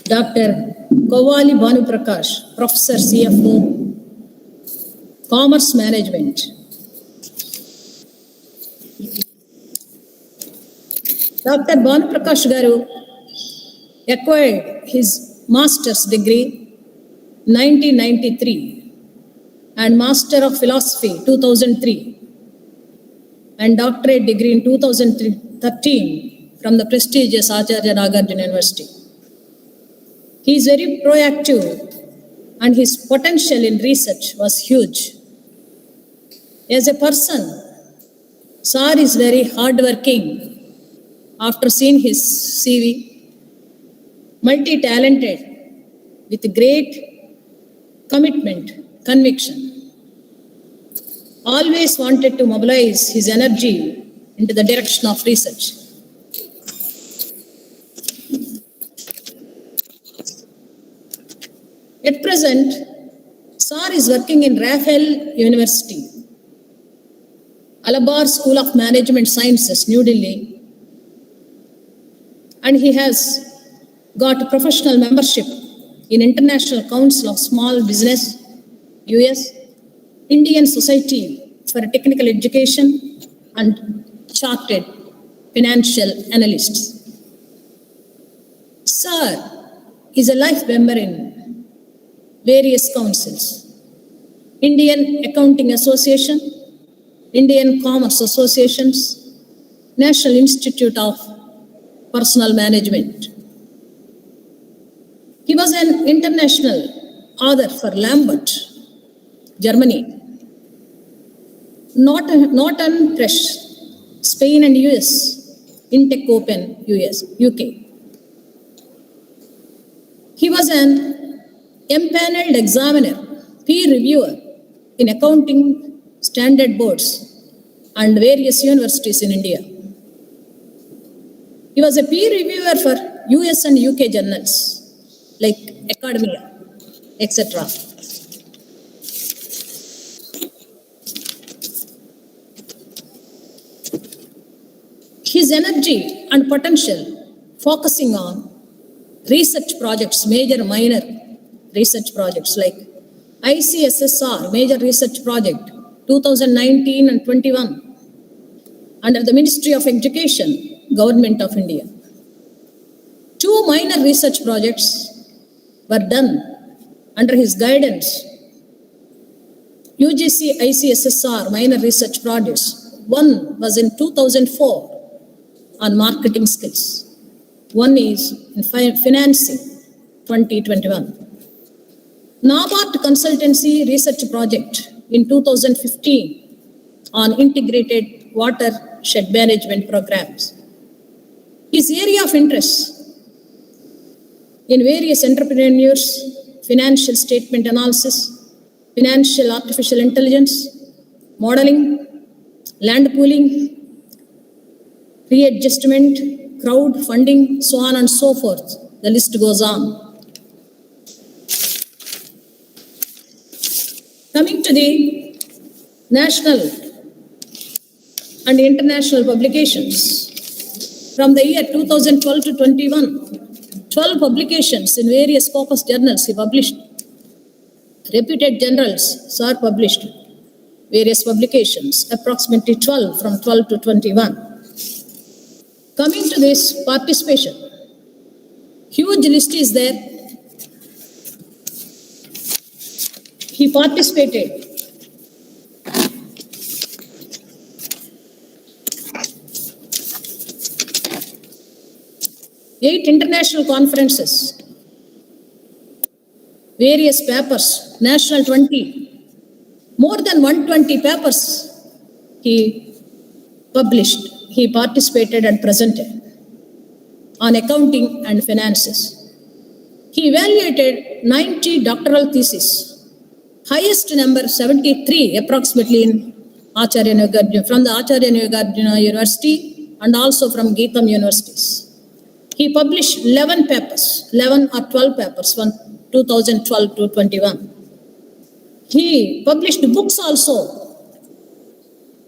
Dr. Kovali Bhanuprakash, Professor CFO, Commerce Management. Dr. Bhanuprakash Garu acquired his master's degree 1993 and Master of Philosophy 2003 and doctorate degree in 2013 from the prestigious Acharya Nagarjuna University. He is very proactive and his potential in research was huge. As a person, Sir is very hardworking. After seeing his CV, multi-talented with great commitment, conviction, always wanted to mobilize his energy into the direction of research. At present, Sir is working in Rafael University, Alabar School of Management Sciences, New Delhi, and he has got professional membership in International Council of Small Business, US, Indian Society for Technical Education, and Chartered Financial Analysts. Sir is a life member in various councils: Indian Accounting Association, Indian Commerce Associations, National Institute of Personal Management. He was an international author for Lambert, Germany, Norton Press, Spain and US, Intech Open, UK. He was an empaneled examiner, peer reviewer in accounting standard boards and various universities in India. He was a peer reviewer for US and UK journals like Academia, etc. His energy and potential focusing on research projects, major, minor research projects like ICSSR, major research project 2019 and 21 under the Ministry of Education, Government of India. 2 minor research projects were done under his guidance. UGC ICSSR minor research projects. One was in 2004 on marketing skills. One is in financing 2021. NABARD consultancy research project in 2015 on integrated watershed management programs. His area of interest in various entrepreneurs, financial statement analysis, financial artificial intelligence, modeling, land pooling, readjustment, crowdfunding, so on and so forth. The list goes on. Coming to the national and international publications. From the year 2012 to 21, 12 publications in various focus journals he published. Reputed journals, Sir published various publications, approximately 12 from 12 to 21. Coming to this participation, huge list is there. He participated eight international conferences, various papers, national 20, more than 120 papers he published, he participated and presented on accounting and finances. He evaluated 90 doctoral theses, highest number 73 approximately in Acharya Nagarjuna, from the Acharya Nagarjuna University and also from Geetham universities. He published 11 papers, 11 or 12 papers from 2012 to 21. He published books also,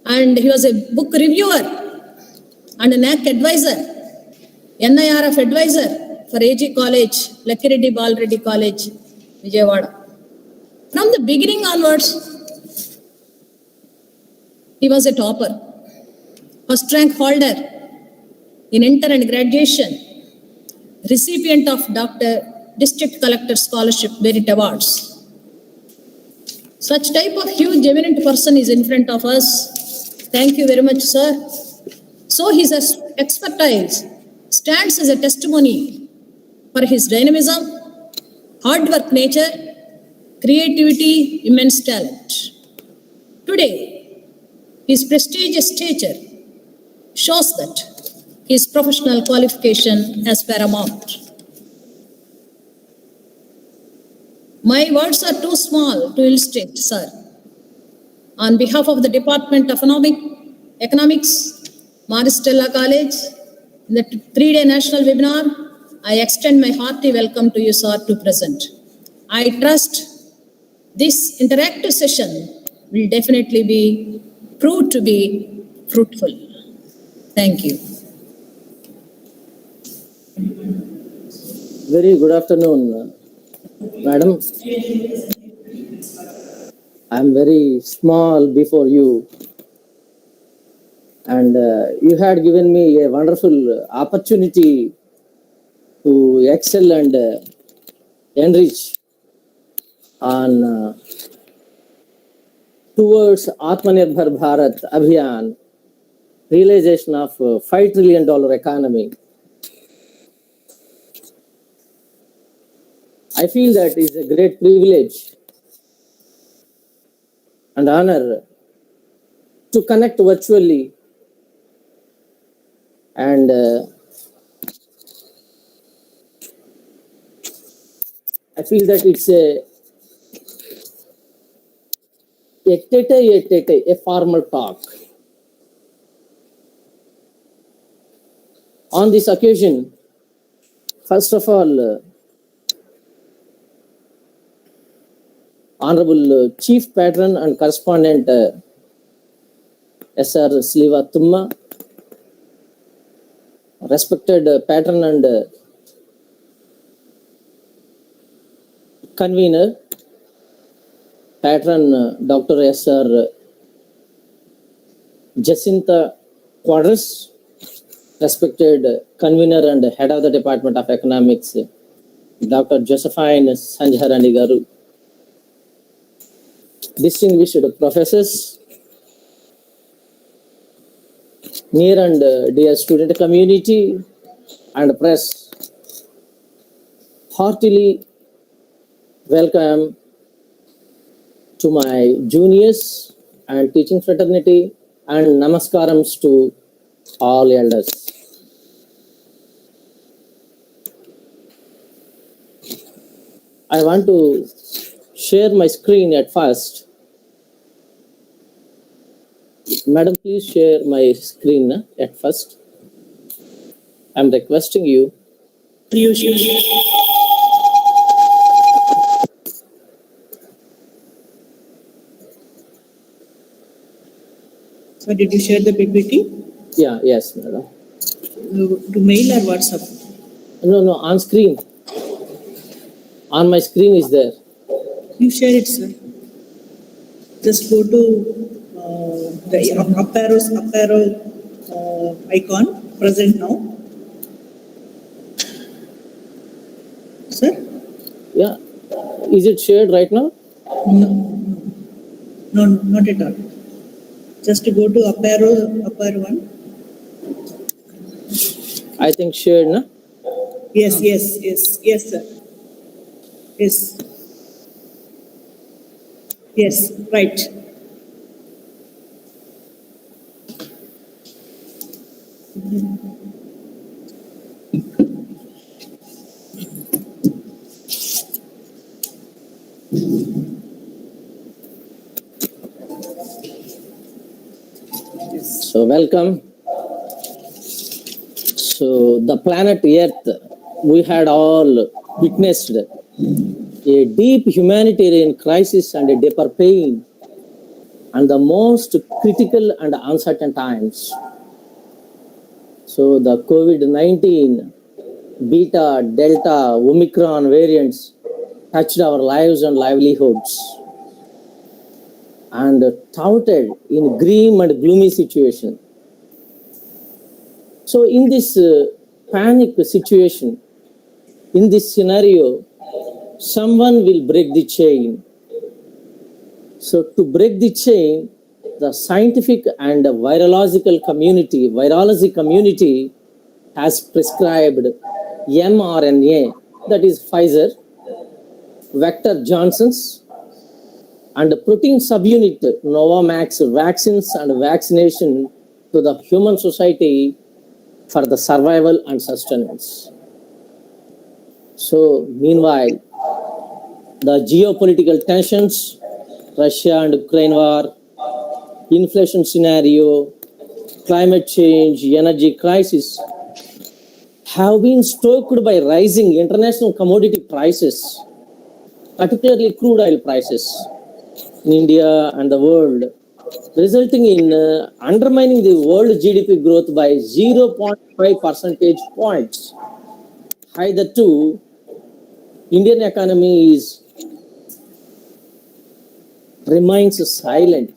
and he was a book reviewer and a NAC advisor, NIRF advisor, for AG College, Lakkireddy Balreddy College, Vijayawada. From the beginning onwards, he was a topper, first rank holder in inter and graduation, recipient of Dr. District Collector Scholarship Merit Awards. Such type of huge eminent person is in front of us. Thank you very much, sir. So his expertise stands as a testimony for his dynamism, hard work nature, creativity, immense talent. Today, his prestigious stature shows that his professional qualification as paramount. My words are too small to illustrate, sir. On behalf of the Department of Economics, Stella College, in the 3-day national webinar, I extend my hearty welcome to you, sir, to present. I trust this interactive session will definitely be proved to be fruitful. Thank you. Very good afternoon, Madam. I am very small before you, and you had given me a wonderful opportunity to excel and enrich on towards Aaatma Nirbhar Bharath Abhiyan, realization of $5 trillion economy. I feel that is a great privilege and honor to connect virtually and I feel that it's a formal talk. On this occasion, first of all, Honorable Chief Patron and Correspondent SR Sliva Tumma, respected Patron and Convener, Patron Dr. SR Jacinta Quadras, respected Convener and Head of the Department of Economics, Dr. Josephine Sanjaharani Garu, distinguished professors, near and dear student community and press, heartily welcome to my juniors and teaching fraternity and namaskarams to all elders. I want to share my screen at first. Madam, please share my screen at first. I'm requesting you. So did you share the PPT? Yeah, yes, madam. To mail or WhatsApp? No, on screen. On my screen is there. You share it, sir. Just go to the up arrow icon, present now. Sir? Yeah. Is it shared right now? No, not at all. Just go to up arrow one. I think shared, na? Yes, sir. Yes, right. So welcome. So the planet Earth, we had all witnessed a deep humanitarian crisis and a deeper pain and the most critical and uncertain times. So the COVID-19 Beta, Delta, Omicron variants touched our lives and livelihoods and touted in grim and gloomy situation. So in this panic situation, in this scenario, someone will break the chain. So to break the chain, the scientific and virology community has prescribed mRNA, that is Pfizer, Vector Johnson's, and protein subunit Novavax vaccines and vaccination to the human society for the survival and sustenance. So meanwhile, the geopolitical tensions, Russia and Ukraine war, inflation scenario, climate change, energy crisis have been stoked by rising international commodity prices, particularly crude oil prices in India and the world, resulting in undermining the world GDP growth by 0.5 percentage points. Hitherto, Indian economy remains silent.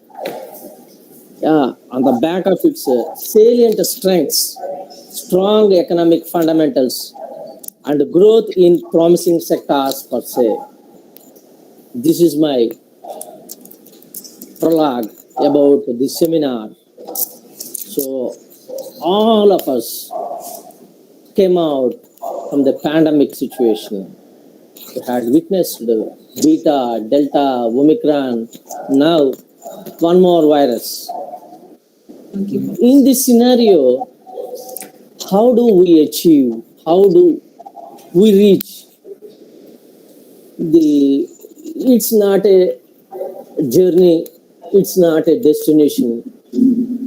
On the back of its salient strengths, strong economic fundamentals, and growth in promising sectors per se. This is my prologue about the seminar. So all of us came out from the pandemic situation. We had witnessed the Beta, Delta, Omicron, now one more virus. In this scenario, how do we achieve, how do we reach it's not a journey, it's not a destination.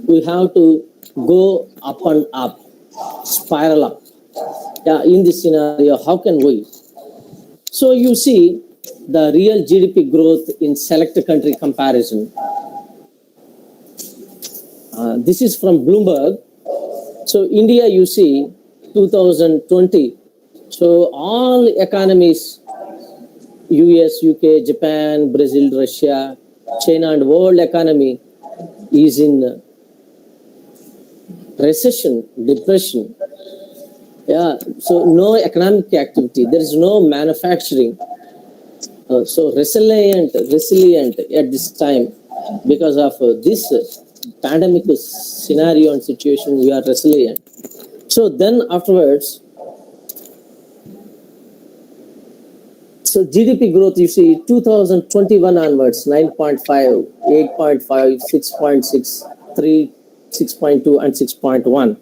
We have to go up and up, spiral up. In this scenario, how can we? So you see the real GDP growth in select country comparison. This is from Bloomberg. So India, you see, 2020. So all economies, US, UK, Japan, Brazil, Russia, China, and world economy is in recession, depression. So no economic activity. There is no manufacturing. So resilient at this time because of this pandemic scenario and situation. We are resilient. So then afterwards, so GDP growth, you see 2021 onwards, 9.5, 8.5, 6.6, 3, 6.2 and 6.1.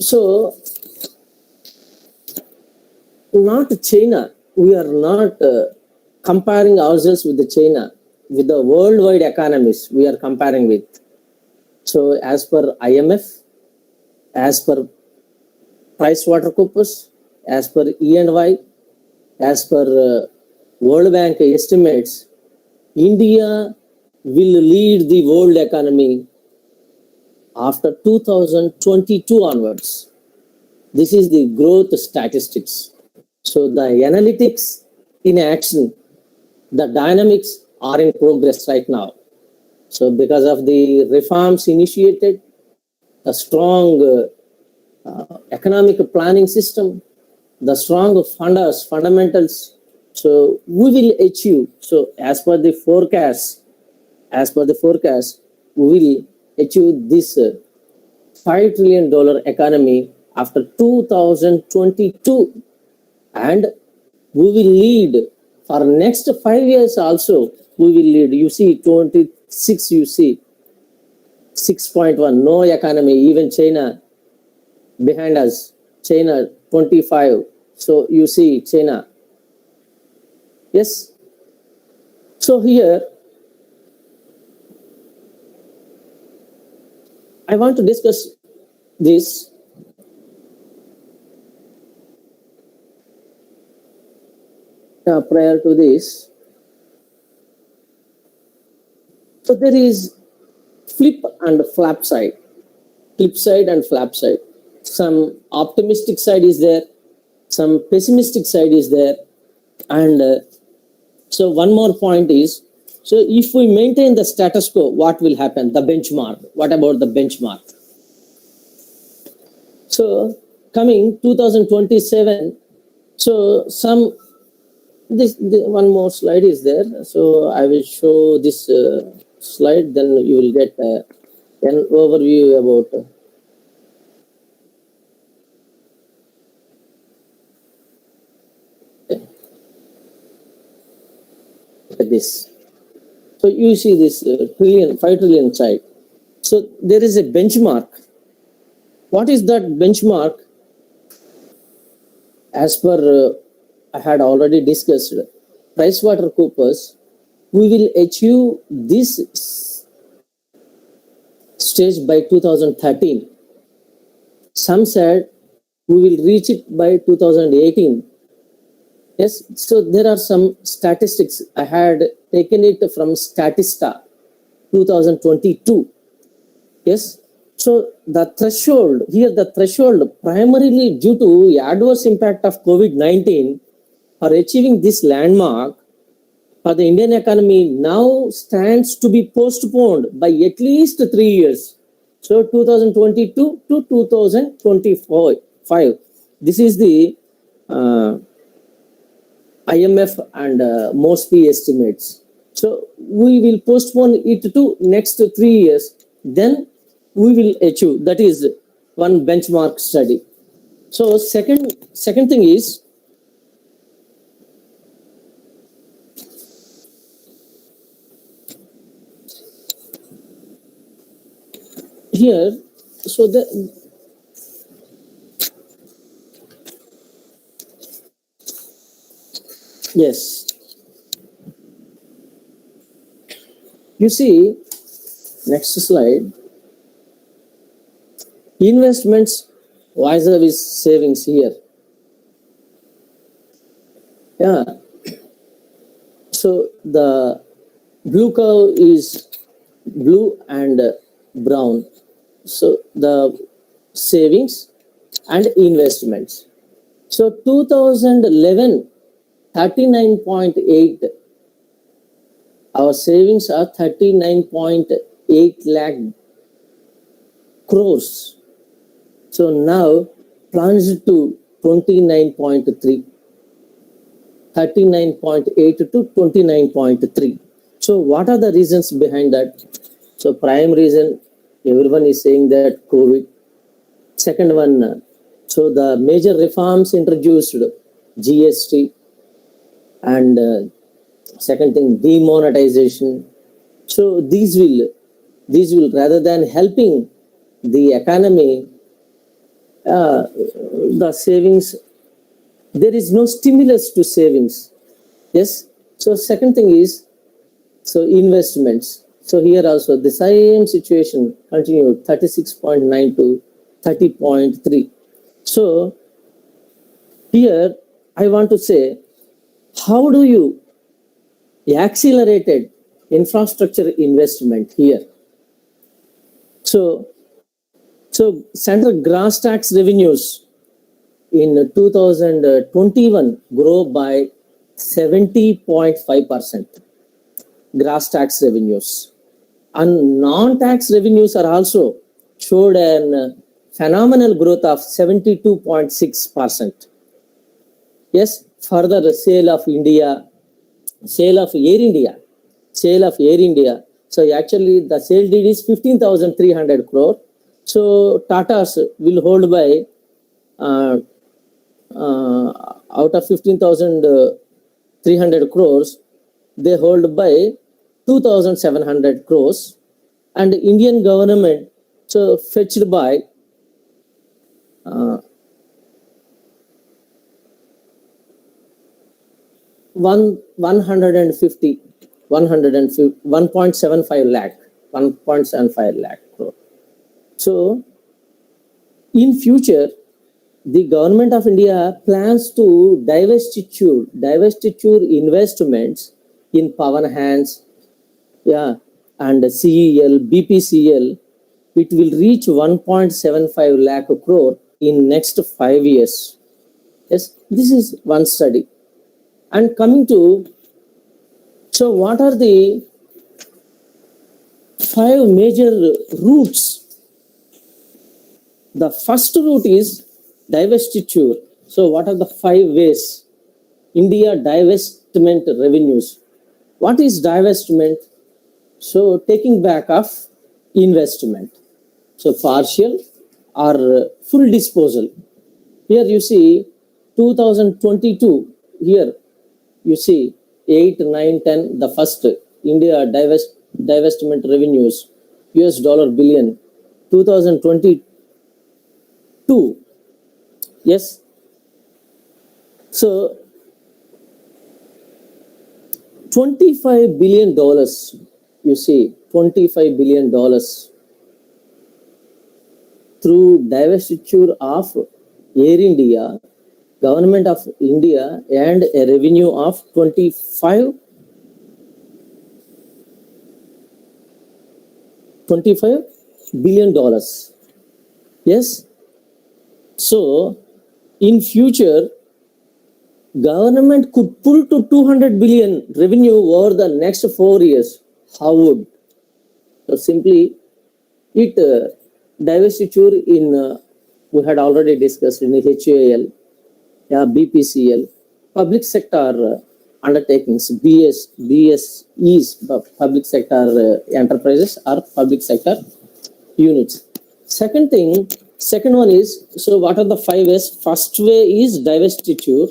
So not China. We are not comparing ourselves with the China, with the worldwide economies we are comparing with. So as per IMF, as per PricewaterhouseCoopers, as per E&Y, as per World Bank estimates, India will lead the world economy after 2022 onwards. This is the growth statistics. So the analytics in action, the dynamics are in progress right now. So because of the reforms initiated, a strong economic planning system, the strong fundamentals, so we will achieve. So as per the forecast, we will achieve this $5 trillion economy after 2022, and we will lead for next 5 years also. We will lead. You see 26, you see 6.1, no economy, even China behind us, China 25. So you see China. Yes. So here I want to discuss this. Prior to this, so there is flip and flap side, flip side and flap side. some optimistic side is there, some pessimistic side is there, and so one more point is, so if we maintain the status quo, what will happen? The benchmark. What about the benchmark? So coming 2027, so this one more slide is there. So I will show this slide, then you will get an overview about this. So you see this 5 trillion side. So there is a benchmark. What is that benchmark? As per I had already discussed, PricewaterhouseCoopers, we will achieve this stage by 2013. Some said we will reach it by 2018. Yes, so there are some statistics. I had taken it from Statista 2022. Yes, so the threshold primarily due to adverse impact of COVID-19 for achieving this landmark for the Indian economy now stands to be postponed by at least 3 years. So 2022 to 2025. This is the IMF and MOSPI estimates. So we will postpone it to next 3 years. Then we will achieve. That is one benchmark study. So second thing is, here, so yes, you see, next slide, investments vis-a-vis savings here. Yeah, so the blue curve is blue and brown. So the savings and investments. So 2011, 39.8. Our savings are 39.8 lakh crores. So now plunged to 29.3. 39.8 to 29.3. So what are the reasons behind that? So prime reason, everyone is saying that COVID. Second one, so the major reforms introduced, GST, and second thing, demonetization. So these will rather than helping the economy, the savings, there is no stimulus to savings. Yes. So second thing is, so investments. So here also the same situation continued, 36.9 to 30.3. So here I want to say, how do you accelerated infrastructure investment here? So central gross tax revenues in 2021 grow by 70.5%. Gross tax revenues. And non-tax revenues are also showed a phenomenal growth of 72.6%. Yes, further the sale of Air India. So actually the sale deed is 15,300 crore. So Tata's will hold by out of 15,300 crores, they hold by 2,700 crores, and Indian government so fetched by 1.75 lakh crore. So in future, the government of India plans to divestiture investments in power hands, and CEL, BPCL. It will reach 1.75 lakh crore in next 5 years. Yes, this is one study. And coming to, so what are the 5 major routes? The first route is divestiture. So what are the 5 ways? India divestment revenues. What is divestment? So taking back of investment. So partial or full disposal. Here you see 2022. Here you see 8, 9, 10. The first India divestment revenues US dollar billion. 2022. Yes. So $25 billion. You see $25 billion through divestiture of Air India, Government of India, and a revenue of $25 billion. Yes. So in future, government could pull to 200 billion revenue over the next 4 years. How would? So simply it divestiture in we had already discussed in the HAL, BPCL, public sector undertakings, BSEs, public sector enterprises or public sector units. Second one is, so what are the 5 ways? First way is divestiture.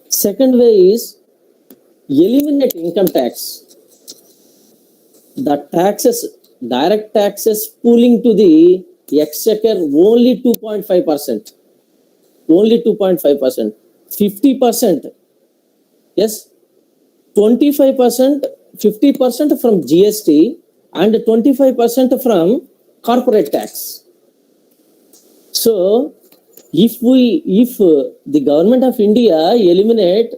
Second way is eliminate income tax. The taxes, direct taxes pooling to the exchequer only 2.5%. Only 2.5%. 50%. Yes. 25%, 50% from GST and 25% from corporate tax. So if the government of India eliminate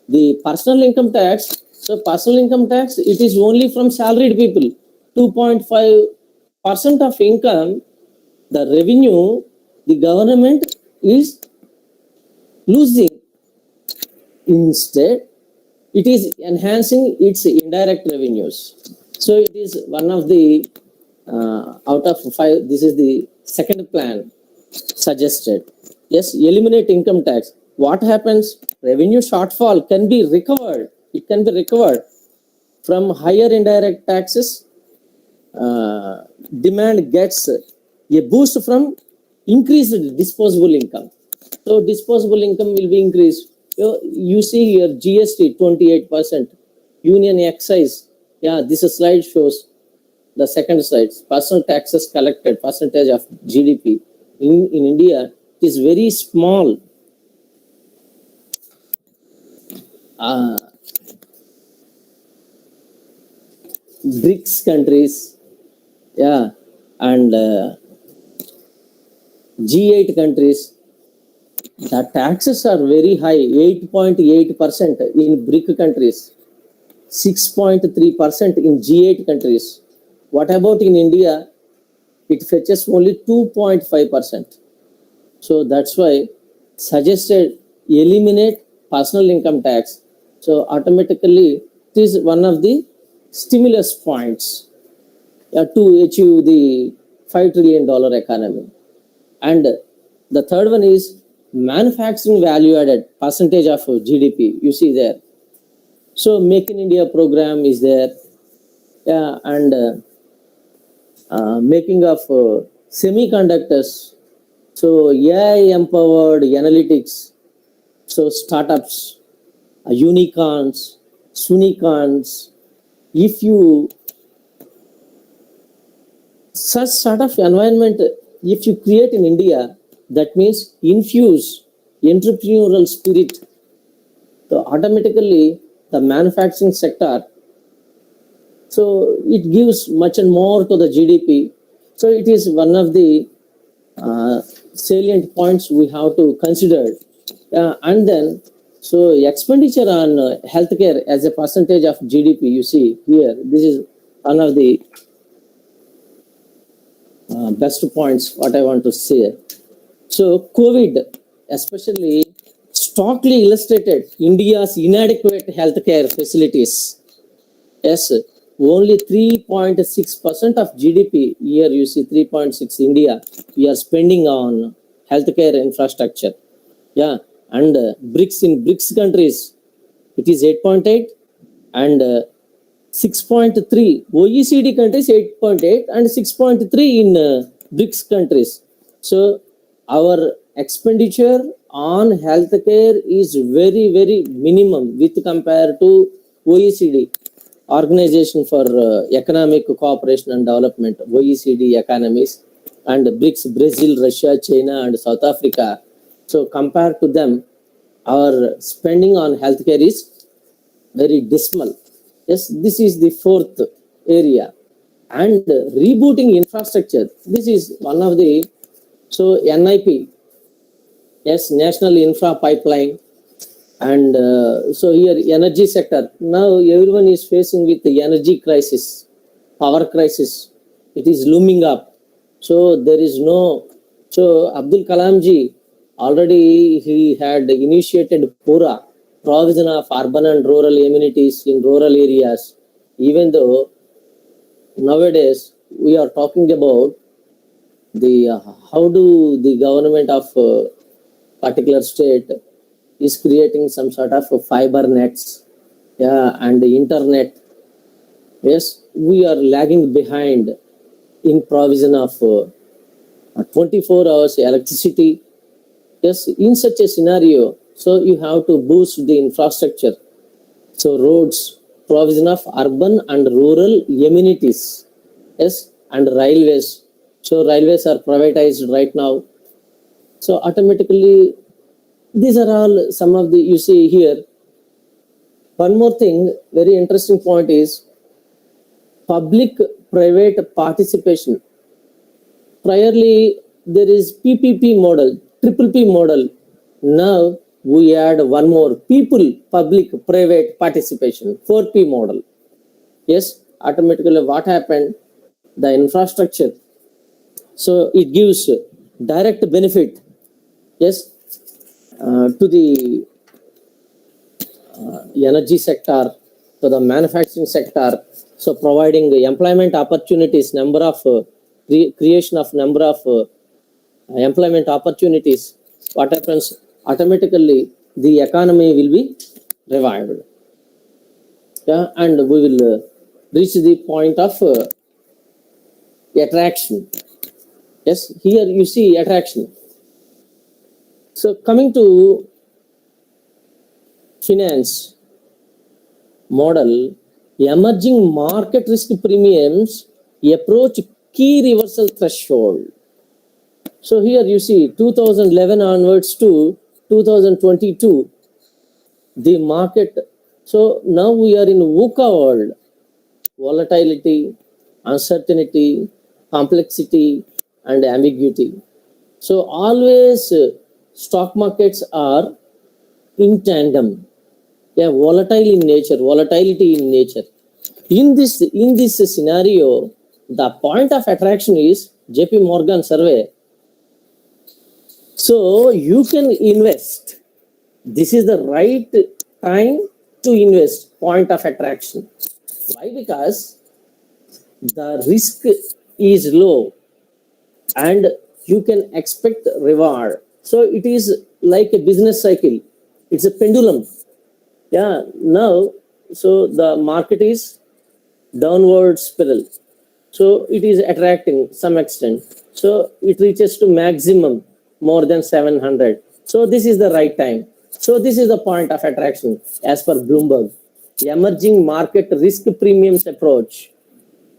the personal income tax, so personal income tax, it is only from salaried people. 2.5% of income, the revenue, the government is losing. Instead, it is enhancing its indirect revenues. So it is one of the out of 5. This is the second plan suggested. Yes, eliminate income tax. What happens? Revenue shortfall can be recovered. It can be recovered from higher indirect taxes. Demand gets a boost from increased disposable income. So disposable income will be increased. You see here GST 28%, union excise. Yeah, this slide shows the second slide. Personal taxes collected percentage of GDP in India is very small. BRICS countries, yeah, and G8 countries, the taxes are very high, 8.8% in BRIC countries, 6.3% in G8 countries. What about in India? It fetches only 2.5%. So that's why suggested eliminate personal income tax. So automatically it is one of the stimulus points to achieve the $5 trillion economy. And the third one is manufacturing value added percentage of GDP. You see there. So Make in India program is there. Yeah, and making of semiconductors. So AI empowered analytics. So startups, unicorns, sunicorns. If you such sort of environment, if you create in India, that means infuse entrepreneurial spirit. So automatically the manufacturing sector, so it gives much and more to the GDP. So it is one of the salient points we have to consider. And then, so expenditure on healthcare as a percentage of GDP, you see here, this is one of the best points what I want to say. So COVID especially starkly illustrated India's inadequate healthcare facilities. Yes, only 3.6% of GDP, here you see 3.6 India, we are spending on healthcare infrastructure. Yeah, and BRICS countries, it is 8.8, and 6.3 OECD countries 8.8 and 6.3 in BRICS countries. So our expenditure on healthcare is very minimum with compared to OECD, Organization for Economic Cooperation and Development, OECD economies, and BRICS, Brazil, Russia, China, and South Africa. So compared to them, our spending on healthcare is very dismal. Yes, this is the fourth area. And rebooting infrastructure, this is one of the, so NIP, yes, National Infra Pipeline, and so here energy sector. Now everyone is facing with the energy crisis, power crisis. It is looming up. So there is no, so Abdul Kalam ji, already he had initiated PURA, provision of urban and rural amenities in rural areas. Even though nowadays we are talking about the how do the government of particular state is creating some sort of fiber nets, yeah, and the internet. Yes, we are lagging behind in provision of 24 hours electricity. Yes, in such a scenario, so you have to boost the infrastructure. So roads, provision of urban and rural amenities. Yes, and railways. So railways are privatized right now. So automatically, these are all some of the, you see here. One more thing, very interesting point is public-private participation. Priorly, there is PPP model, triple P model. Now we add one more, people, public-private participation, 4P model. Yes, automatically what happened? The infrastructure. So it gives direct benefit, yes, to the energy sector, to the manufacturing sector. So providing the employment opportunities, number of creation of number of employment opportunities. What happens? Automatically the economy will be revived. Yeah, and we will reach the point of attraction. Yes, here you see attraction. So coming to finance model, emerging market risk premiums approach key reversal threshold. So here you see 2011 onwards to 2022, the market. So now we are in VUCA world, volatility, uncertainty, complexity, and ambiguity. So always stock markets are in tandem. Yeah, volatile in nature, volatility in nature. In this scenario, the point of attraction is JP Morgan survey. So you can invest. This is the right time to invest. Point of attraction. Why? Because the risk is low and you can expect reward. So it is like a business cycle. It's a pendulum. Yeah, now, so the market is downward spiral. So it is attracting some extent. So it reaches to maximum more than 700. So this is the right time. So this is the point of attraction as per Bloomberg. Emerging market risk premiums approach,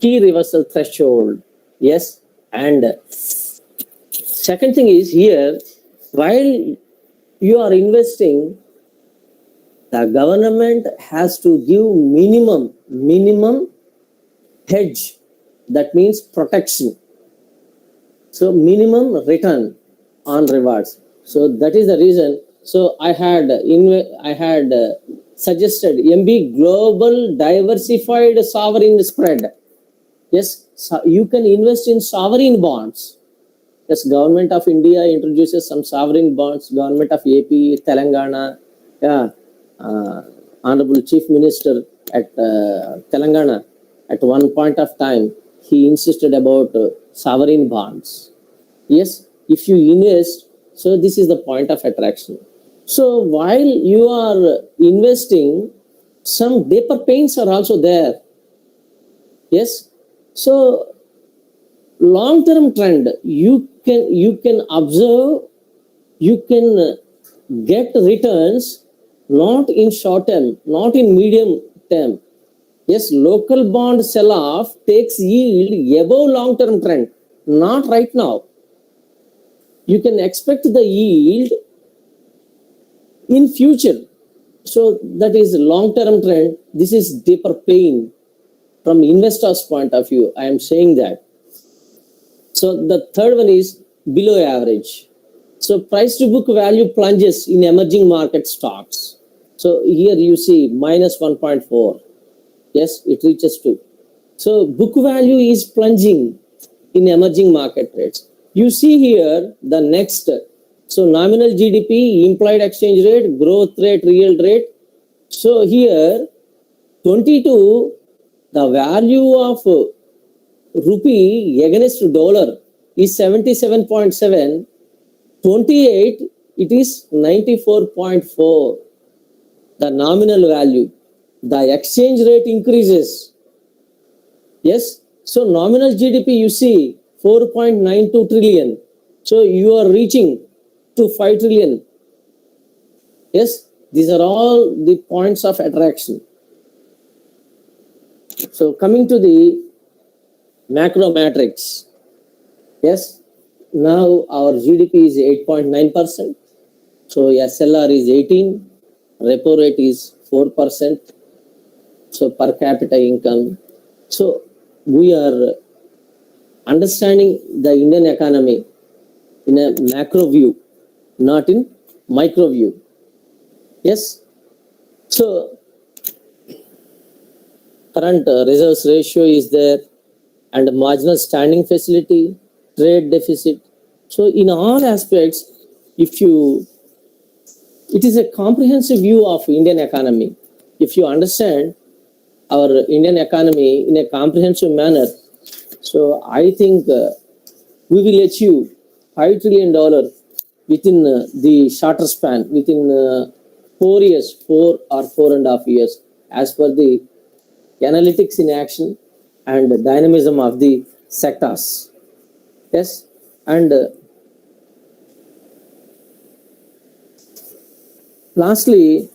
key reversal threshold. Yes, and second thing is here, while you are investing, the government has to give minimum hedge. That means protection. So minimum return on rewards. So that is the reason. So I had suggested MB Global Diversified Sovereign Spread. Yes, so you can invest in sovereign bonds. Yes, Government of India introduces some sovereign bonds. Government of AP, Telangana, yeah, Honorable Chief Minister at Telangana, at one point of time, he insisted about sovereign bonds. Yes, if you invest, so this is the point of attraction. So while you are investing, some deeper pains are also there. Yes, so long term trend, you can observe, you can get returns not in short term, not in medium term. Yes, local bond sell off takes yield above long term trend, not right now. You can expect the yield in future. So that is long term trend. This is deeper pain from investors point of view. I am saying that. So the third one is below average. So price to book value plunges in emerging market stocks. So here you see minus 1.4. Yes, it reaches 2. So book value is plunging in emerging market rates. You see here the next. So nominal GDP, implied exchange rate, growth rate, real rate. So here 22, the value of rupee against dollar is 77.7. 28, it is 94.4. The nominal value. The exchange rate increases. Yes. So nominal GDP you see 4.92 trillion. So you are reaching to 5 trillion. Yes. These are all the points of attraction. So coming to the macro matrix. Yes. Now our GDP is 8.9%. So SLR is 18. Repo rate is 4%. So per capita income. So we are understanding the Indian economy in a macro view, not in micro view. Yes. So current reserves ratio is there, and marginal standing facility, trade deficit. So in all aspects, it is a comprehensive view of Indian economy. If you understand our Indian economy in a comprehensive manner, so I think we will achieve $5 trillion within the shorter span, within 4 years, 4 or 4.5 years, as per the analytics in action and dynamism of the sectors. Yes, and lastly,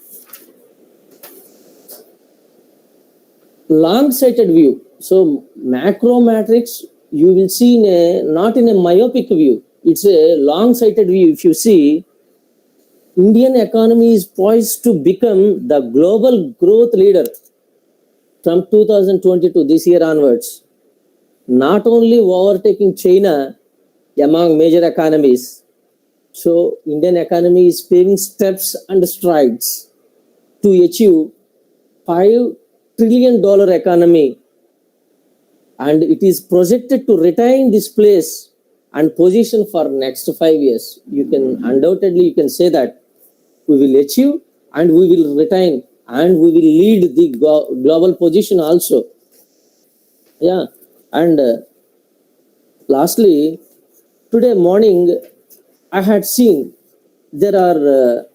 long-sighted view. So macro matrix you will see not in a myopic view. It's a long-sighted view. If you see, Indian economy is poised to become the global growth leader from 2022, this year onwards. Not only overtaking China among major economies. So Indian economy is paving steps and strides to achieve $5 trillion economy, and it is projected to retain this place and position for next 5 years. You can undoubtedly say that we will achieve and we will retain and we will lead the global position also. Yeah, and lastly, today morning I had seen there are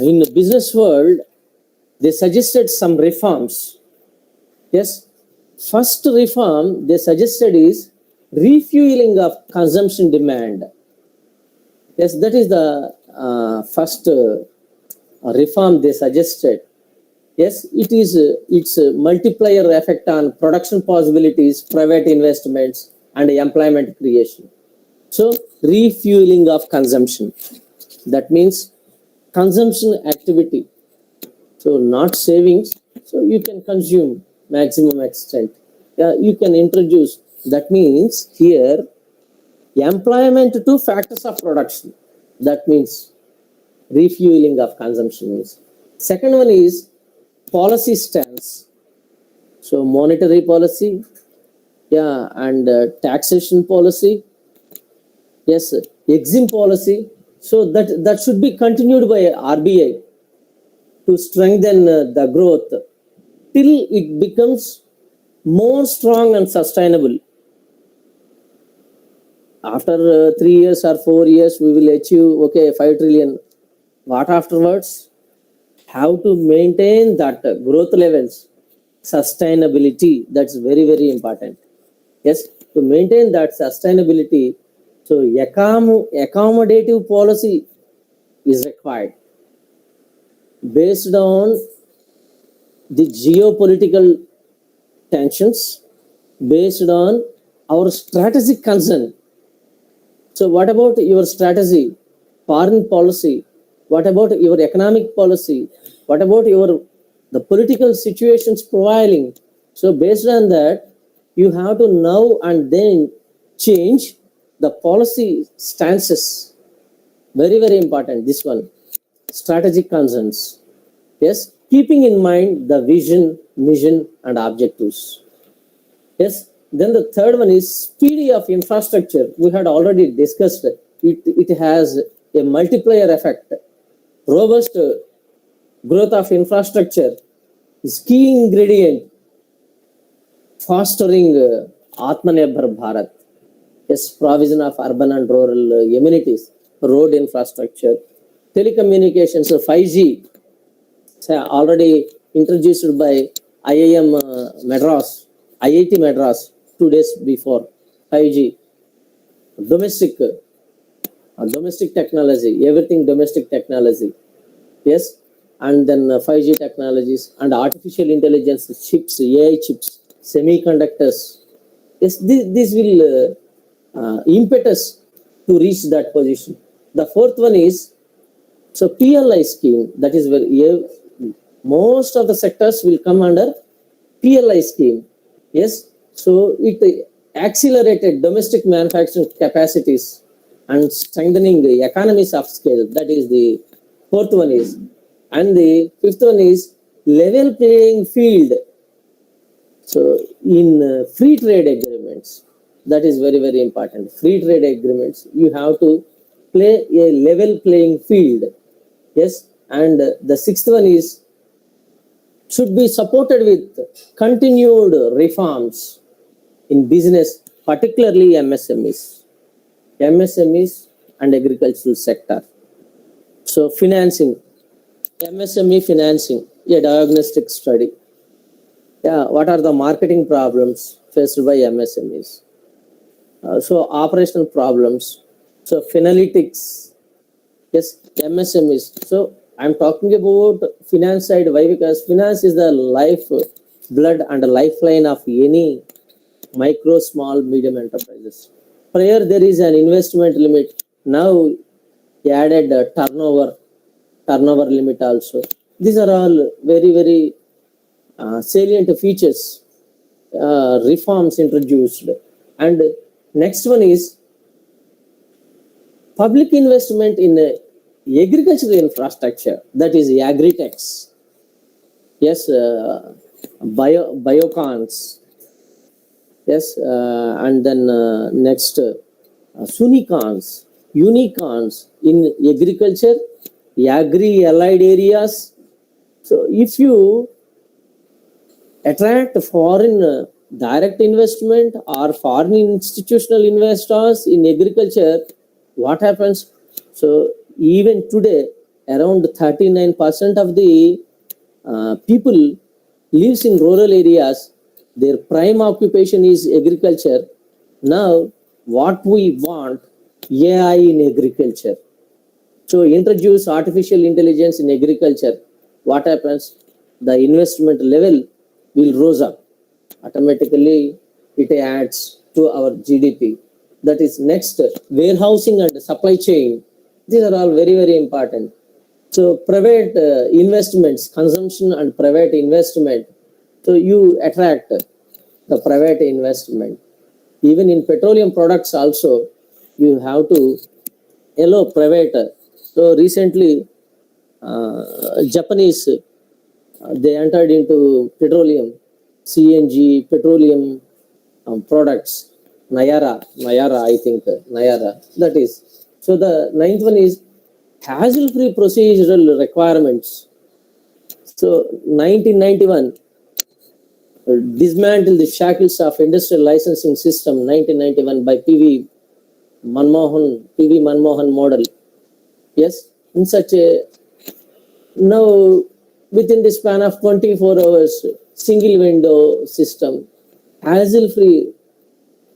in the business world they suggested some reforms. Yes, first reform they suggested is refueling of consumption demand. Yes, that is the first reform they suggested. Yes, it's a multiplier effect on production possibilities, private investments, and employment creation. So refueling of consumption. That means consumption activity. So not savings. So you can consume maximum extent. You can introduce. That means here employment to factors of production. That means refueling of consumption is. Second one is policy stance. So monetary policy, and taxation policy, Yes, exim policy. So that should be continued by RBI to strengthen the growth till it becomes more strong and sustainable. After 3 years or 4 years, we will achieve 5 trillion. What afterwards? How to maintain that growth levels, sustainability. That's very, very important. Yes, to maintain that sustainability, so accommodative policy is required based on the geopolitical tensions, based on our strategic concern. So what about your strategy, foreign policy? What about your economic policy? What about the political situations prevailing? So based on that, you have to now and then change the policy stances. Very, very important, this one. Strategic concerns. Yes, keeping in mind the vision, mission, and objectives. Yes, then the third one is speedy of infrastructure. We had already discussed it. It has a multiplier effect. Robust growth of infrastructure is key ingredient fostering Aaatma Nirbhar Bharath. Yes, provision of urban and rural amenities, road infrastructure, telecommunications, 5G, already introduced by IIM Madras, IIT Madras 2 days before. 5G, domestic technology, everything domestic technology. Yes, and then 5G technologies and artificial intelligence chips, AI chips, semiconductors. Yes, this will impetus to reach that position. The fourth one is PLI scheme. That is where most of the sectors will come under PLI scheme. Yes, so it accelerated domestic manufacturing capacities and strengthening the economies of scale. That is the fourth one is. And the fifth one is level playing field. So in free trade agreements, that is very, very important. Free trade agreements, you have to play a level playing field. Yes, and the sixth one is should be supported with continued reforms in business, particularly MSMEs and agricultural sector. So financing, MSME financing, a diagnostic study. Yeah, what are the marketing problems faced by MSMEs? So operational problems. So finalytics. Yes, MSMEs. So I'm talking about finance side. Why? Because finance is the life, blood and lifeline of any micro, small, medium enterprises. Prior there is an investment limit. Now added turnover limit also. These are all very, very salient features, reforms introduced. And next one is public investment in agricultural infrastructure, that is agri-techs. Yes, biocons. Yes, and then next sunicons, unicorns in agriculture, agri-allied areas. So if you attract foreign direct investment or foreign institutional investors in agriculture, what happens? So even today, around 39% of the people lives in rural areas. Their prime occupation is agriculture. Now, what we want, AI in agriculture. So introduce artificial intelligence in agriculture. What happens? The investment level will rise up. Automatically, it adds to our GDP. That is next, warehousing and supply chain. These are all very, very important. So private investments, consumption and private investment. So you attract the private investment. Even in petroleum products also, you have to allow private. So recently, Japanese, they entered into petroleum, CNG, petroleum products. Nayara, I think, Nayara. That is. So the ninth one is hassle-free procedural requirements. So 1991, dismantle the shackles of industrial licensing system, 1991 by PV Manmohan model. Yes, in such a, now within the span of 24 hours, single window system, hassle-free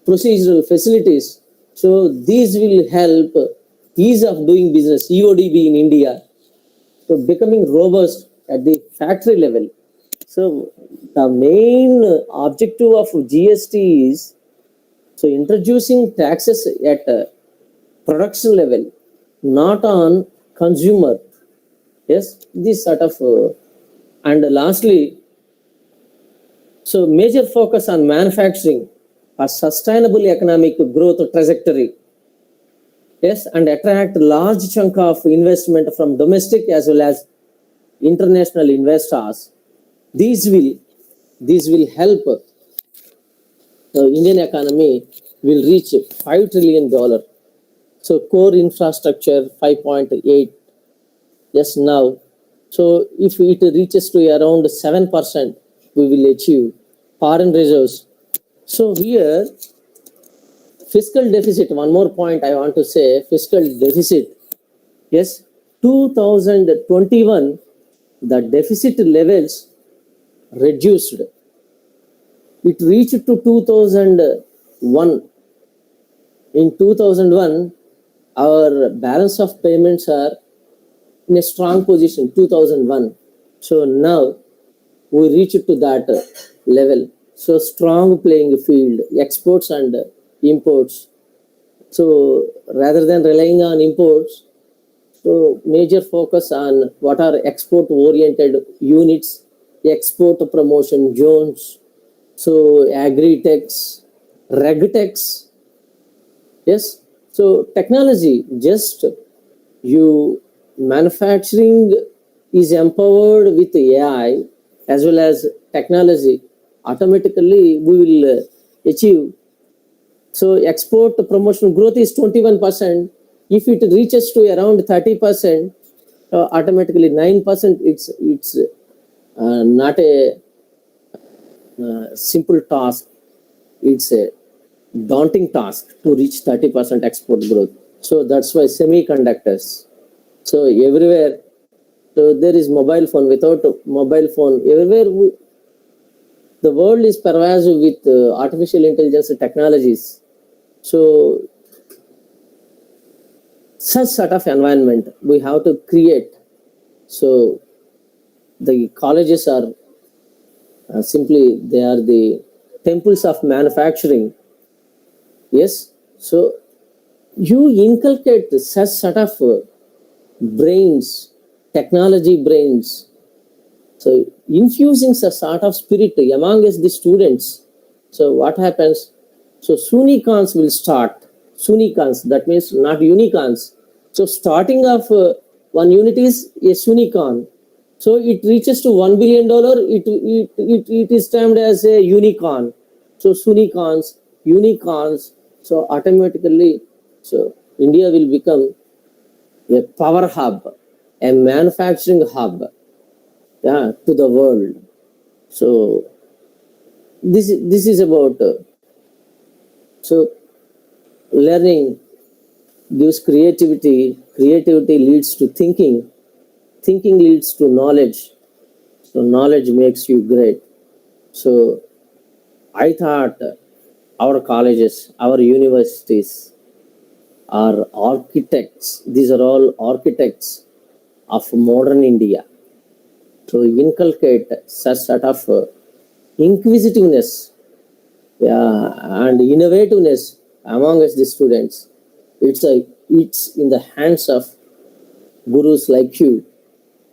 procedural facilities. So these will help ease of doing business, EODB in India, so becoming robust at the factory level. So the main objective of GST is so introducing taxes at production level, not on consumer. Yes, this sort of, and lastly, so major focus on manufacturing, a sustainable economic growth trajectory. Yes, and attract large chunk of investment from domestic as well as international investors. These will help the Indian economy will reach $5 trillion. So core infrastructure 5.8. Yes, now. So if it reaches to around 7%, we will achieve foreign reserves. So here, fiscal deficit, one more point I want to say, fiscal deficit. Yes, 2021, the deficit levels reduced. It reached to 2001. In 2001, our balance of payments are in a strong position, 2001. So now we reached to that level. So strong playing field, exports and imports. So rather than relying on imports, so major focus on what are export oriented units, export promotion zones, so agri-techs, reg-techs. Yes, so technology, just you manufacturing is empowered with AI as well as technology, automatically we will achieve. So export promotion growth is 21%. If it reaches to around 30%, automatically 9%, it's not a simple task. It's a daunting task to reach 30% export growth. So that's why semiconductors. So everywhere, so there is mobile phone. Without mobile phone, everywhere the world is pervasive with artificial intelligence technologies. So such sort of environment we have to create. So the colleges are simply, they are the temples of manufacturing. Yes, so you inculcate such sort of brains, technology brains. So infusing such sort of spirit amongst the students. So what happens? So Sunicons will start. Sunicons, that means not unicorns. So starting of one unit is a Sunicon. So it reaches to $1 billion. It is termed as a unicorn. So Sunicons, unicorns. So automatically, so India will become a power hub, a manufacturing hub, yeah, to the world. So this is about so learning gives creativity, creativity leads to thinking, thinking leads to knowledge, so knowledge makes you great. So I thought our colleges, our universities are architects. These are all architects of modern India. To inculcate such sort of inquisitiveness, yeah, and innovativeness among us, the students. It's in the hands of gurus like you.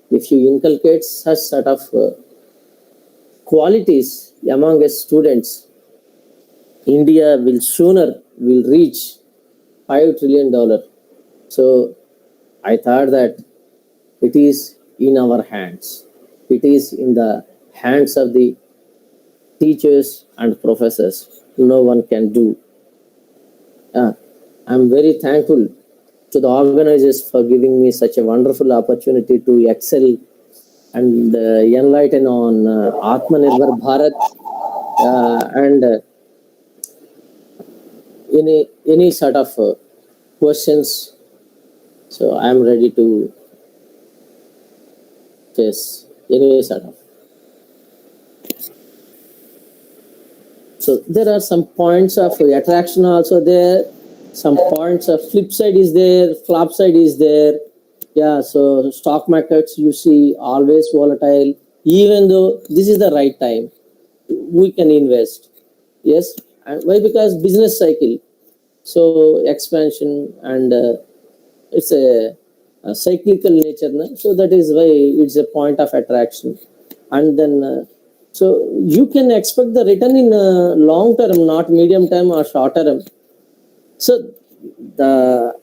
If you inculcate such sort of qualities among us students, India will sooner will reach $5 trillion. So I thought that it is in our hands. It is in the hands of the teachers and professors. No one can do. I'm very thankful to the organizers for giving me such a wonderful opportunity to excel and enlighten on Aaatma Nirbhar Bharath and any sort of questions. So I'm ready to face any sort of. So there are some points of attraction also there. Some points of flip side is there, flop side is there. Yeah, so stock markets you see always volatile. Even though this is the right time, we can invest. Yes, and why? Because business cycle. So expansion and it's a cyclical nature. No? So that is why it's a point of attraction. And then so you can expect the return in long term, not medium term or short term. So the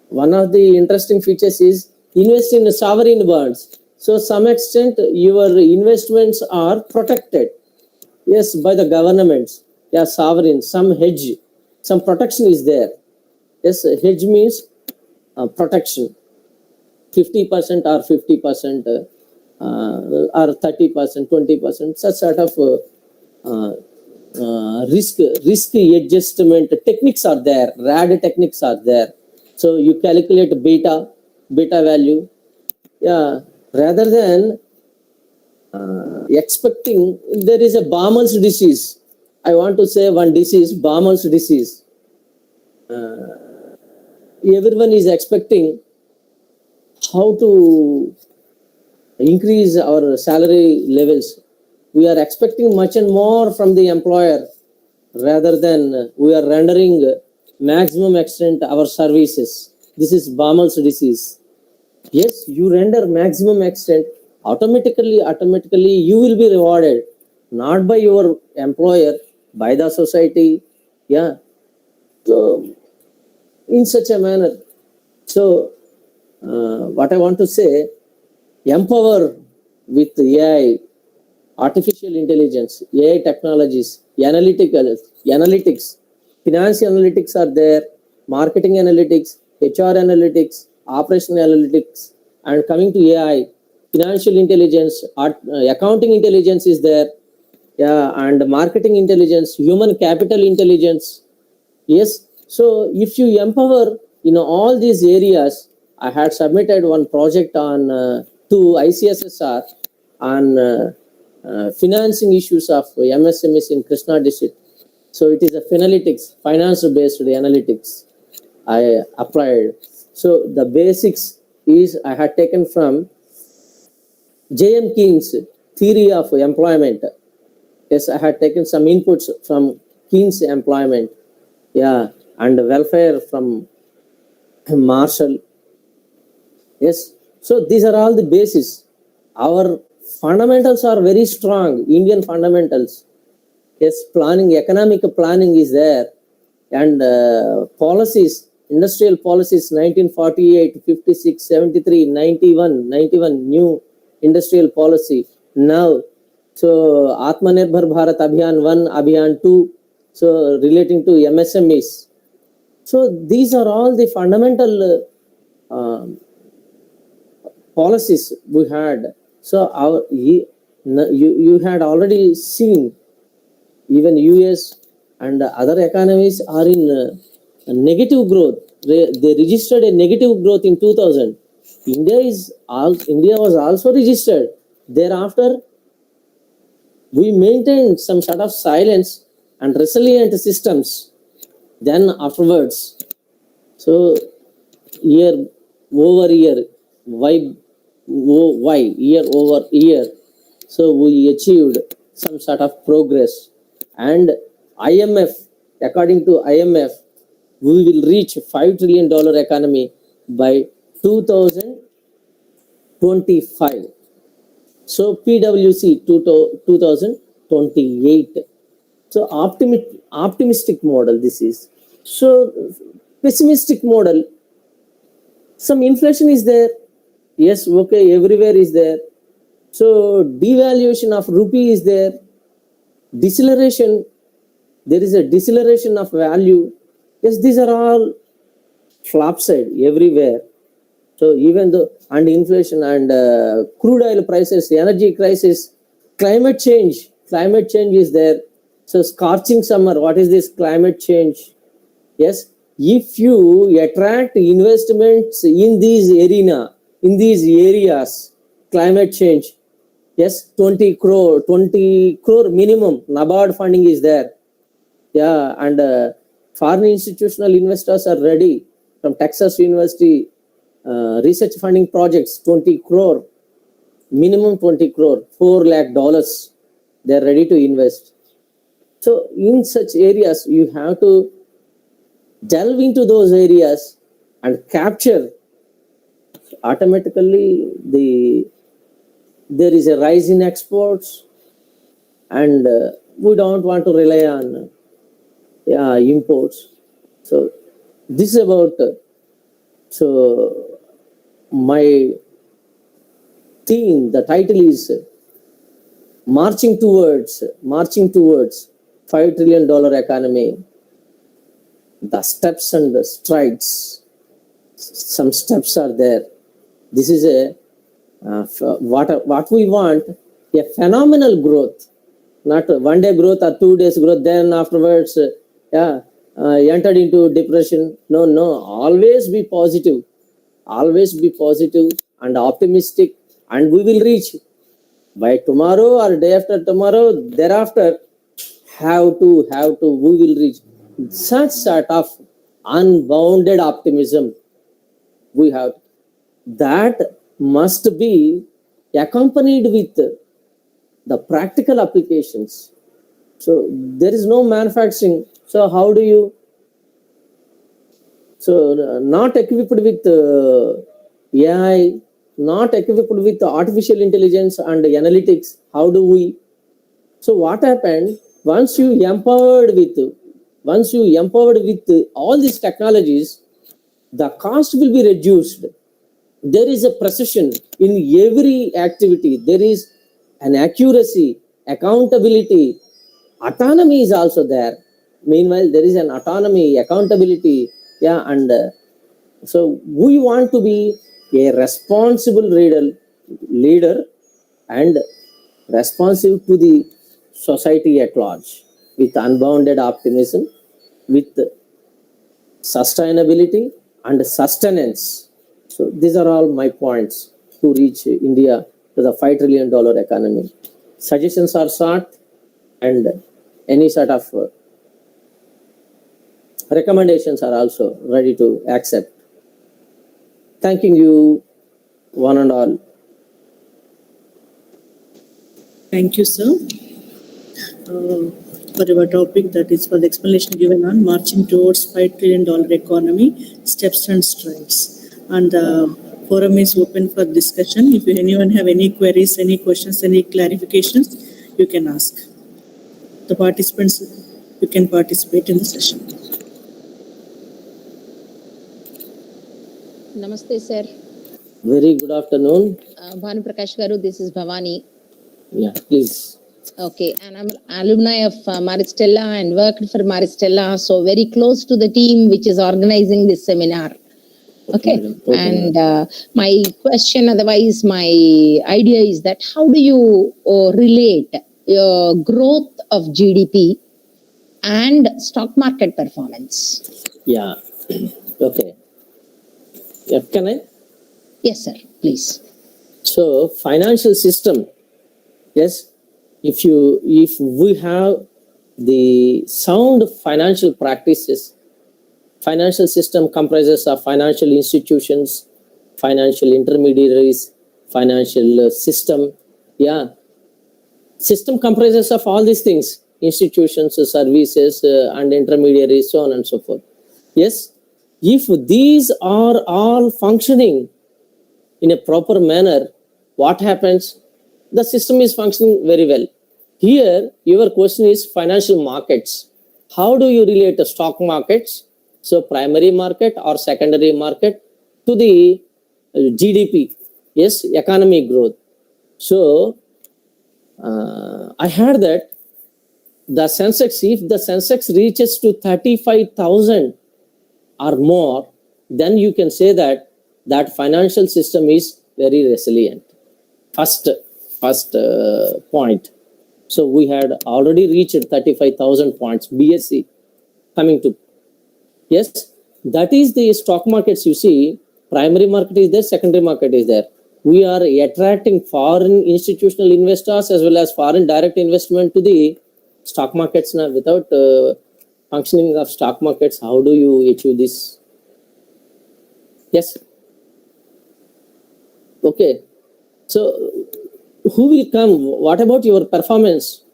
one of the interesting features is invest in sovereign bonds. So some extent your investments are protected. Yes, by the governments. Yeah, sovereign, some hedge, some protection is there. Yes, hedge means protection. 50% or 50% or 30%, 20%, such sort of risk adjustment techniques are there. RAD techniques are there. So you calculate beta value. Yeah, rather than expecting there is a Baumann's disease. I want to say one disease, Baumann's disease. Everyone is expecting how to increase our salary levels. We are expecting much and more from the employer rather than we are rendering maximum extent our services. This is Baumann's disease. Yes, you render maximum extent, automatically you will be rewarded, not by your employer, by the society. Yeah. So in such a manner. So what I want to say, empower with AI, artificial intelligence, AI technologies, analytics, finance analytics are there, marketing analytics, HR analytics, operational analytics, and coming to AI, financial intelligence, accounting intelligence is there, yeah, and marketing intelligence, human capital intelligence. Yes, so if you empower in all these areas, I had submitted one project on to ICSSR on financing issues of MSMEs in Krishna district. So it is a finalytics, finance-based analytics I applied. So the basics is I had taken from J.M. Keynes' theory of employment. Yes, I had taken some inputs from Keynes' employment. Yeah, and welfare from Marshall. Yes, so these are all the basis. Our fundamentals are very strong, Indian fundamentals. Yes, planning, economic planning is there, and policies, industrial policies, 1948, 56, 73, 91, new industrial policy. Now, so Aaatma Nirbhar Bharath Abhiyan 1, Abhiyan 2, so relating to MSMEs. So these are all the fundamental policies we had. So you had already seen even US and other economies are in negative growth. They registered a negative growth in 2000. India was also registered. Thereafter, we maintained some sort of silence and resilient systems. Then afterwards, so year over year, why year over year, so we achieved some sort of progress. And IMF, according to IMF, we will reach $5 trillion economy by 2025. So PwC 2028. So optimistic model this is. So pessimistic model, some inflation is there. Yes, okay, everywhere is there. So devaluation of rupee is there. Deceleration, there is a deceleration of value. Yes, these are all flopside everywhere. So even though, and inflation and crude oil prices, energy crisis, climate change is there. So scorching summer, what is this climate change? Yes, if you attract investments in these areas, climate change, yes, 20 crore minimum NABARD funding is there. Yeah, and foreign institutional investors are ready from Texas University. Research funding projects, 20 crore, minimum 20 crore, $4 lakh, they're ready to invest. So in such areas, you have to delve into those areas and capture. Automatically, there is a rise in exports, and we don't want to rely on imports. So this is about, so my theme, the title is marching towards $5 trillion economy. The steps and the strides, some steps are there. This is what we want, a phenomenal growth, not one day growth or 2 days growth, then afterwards entered into depression. No, always be positive and optimistic, and we will reach by tomorrow or day after tomorrow, thereafter have to we will reach. Such sort of unbounded optimism we have, that must be accompanied with the practical applications. So there is no manufacturing. So how do you, so not equipped with AI, not equipped with artificial intelligence and analytics, how do we? So what happened, once you empowered with all these technologies, the cost will be reduced. There is a precision in every activity. There is an accuracy, accountability, autonomy is also there. Meanwhile, there is an autonomy, accountability, and so we want to be a responsible leader and responsive to the society at large, with unbounded optimism, with sustainability and sustenance. So these are all my points to reach India to the $5 trillion economy. Suggestions are sought, and any sort of recommendations are also ready to accept. Thanking you, one and all. Thank you, sir, for our topic, that is for the explanation given on marching towards $5 trillion economy, steps and strides. And the forum is open for discussion. If anyone have any queries, any questions, any clarifications, you can ask. The participants, you can participate in the session. Namaste, sir. Very good afternoon. Bhanu Prakash Garu, this is Bhavani. Yeah, please. Okay, and I'm alumni of Stella and worked for Stella, so very close to the team which is organizing this seminar. Okay, and my question, otherwise my idea is that how do you relate growth of GDP and stock market performance? Yeah, okay. Yeah, can I? Yes, sir, please. So financial system, yes, if we have the sound financial practices, financial system comprises of financial institutions, financial intermediaries, financial system. Yeah, system comprises of all these things, institutions, services, and intermediaries, so on and so forth. Yes, if these are all functioning in a proper manner, what happens? The system is functioning very well. Here, your question is financial markets. How do you relate the stock markets, so primary market or secondary market, to the GDP? Yes, economic growth. So, I heard that the Sensex, if the Sensex reaches to 35,000, or more, then you can say that that financial system is very resilient. First point. So we had already reached 35,000 points BSE coming to. Yes, that is the stock markets. You see, primary market is there, secondary market is there. We are attracting foreign institutional investors as well as foreign direct investment to the stock markets now. Without functioning of stock markets, how do you achieve this? Yes. Okay. So who will come? What about your performance?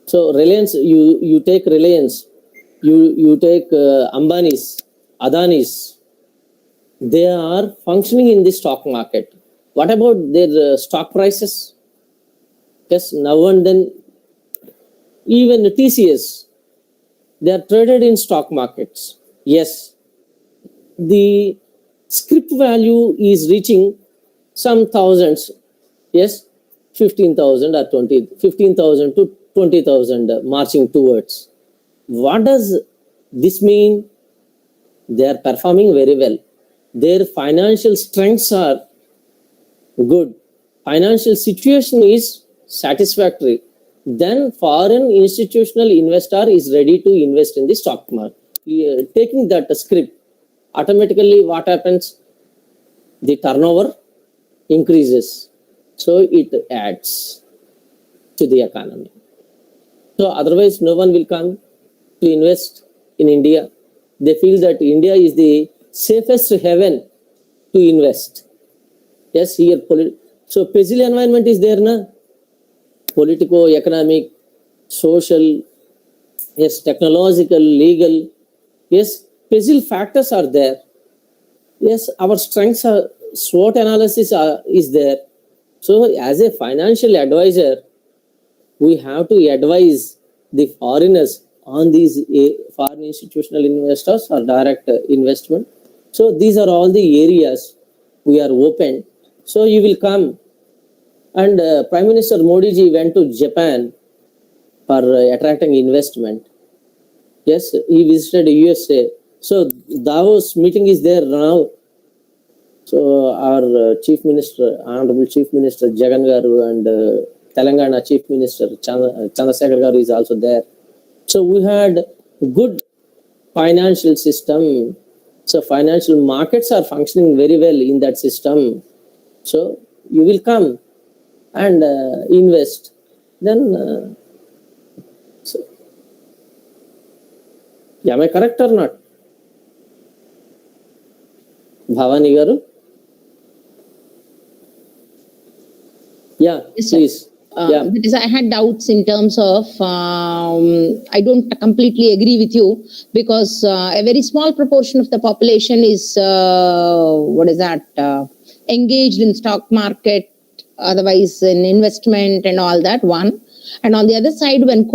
So Reliance, you take Reliance, you take Ambani's, Adani's. They are functioning in the stock market. What about their stock prices? Yes, now and then, even TCS, they are traded in stock markets. Yes, the script value is reaching some thousands. Yes, 15,000 or 15,000 to 20,000 marching towards. What does this mean? They are performing very well. Their financial strengths are good. Financial situation is satisfactory. Then foreign institutional investor is ready to invest in the stock market. Taking that script, automatically what happens? The turnover increases. So it adds to the economy. So otherwise no one will come to invest in India. They feel that India is the safest haven to invest. Yes, here so peaceful environment is there, na? Political, economic, social, yes, technological, legal, yes, peaceful factors are there. Yes, our strengths are SWOT analysis is there. So as a financial advisor, we have to advise the foreigners on these foreign institutional investors or direct investment. So these are all the areas we are open. So you will come, and Prime Minister Modi ji went to Japan for attracting investment. Yes, he visited USA. So Davos meeting is there now. So our Chief Minister, Honorable Chief Minister Jagan Garu, and Telangana Chief Minister Chandrasekhar Garu is also there. So we had good financial system. So financial markets are functioning very well in that system. So you will come and invest. Then, so, am I correct or not? Bhavani Garu? Yeah, Yes, sir. please. Yeah. Because I had doubts in terms of, I don't completely agree with you, because a very small proportion of the population is, engaged in stock market, otherwise in investment and all that, one. And on the other side, when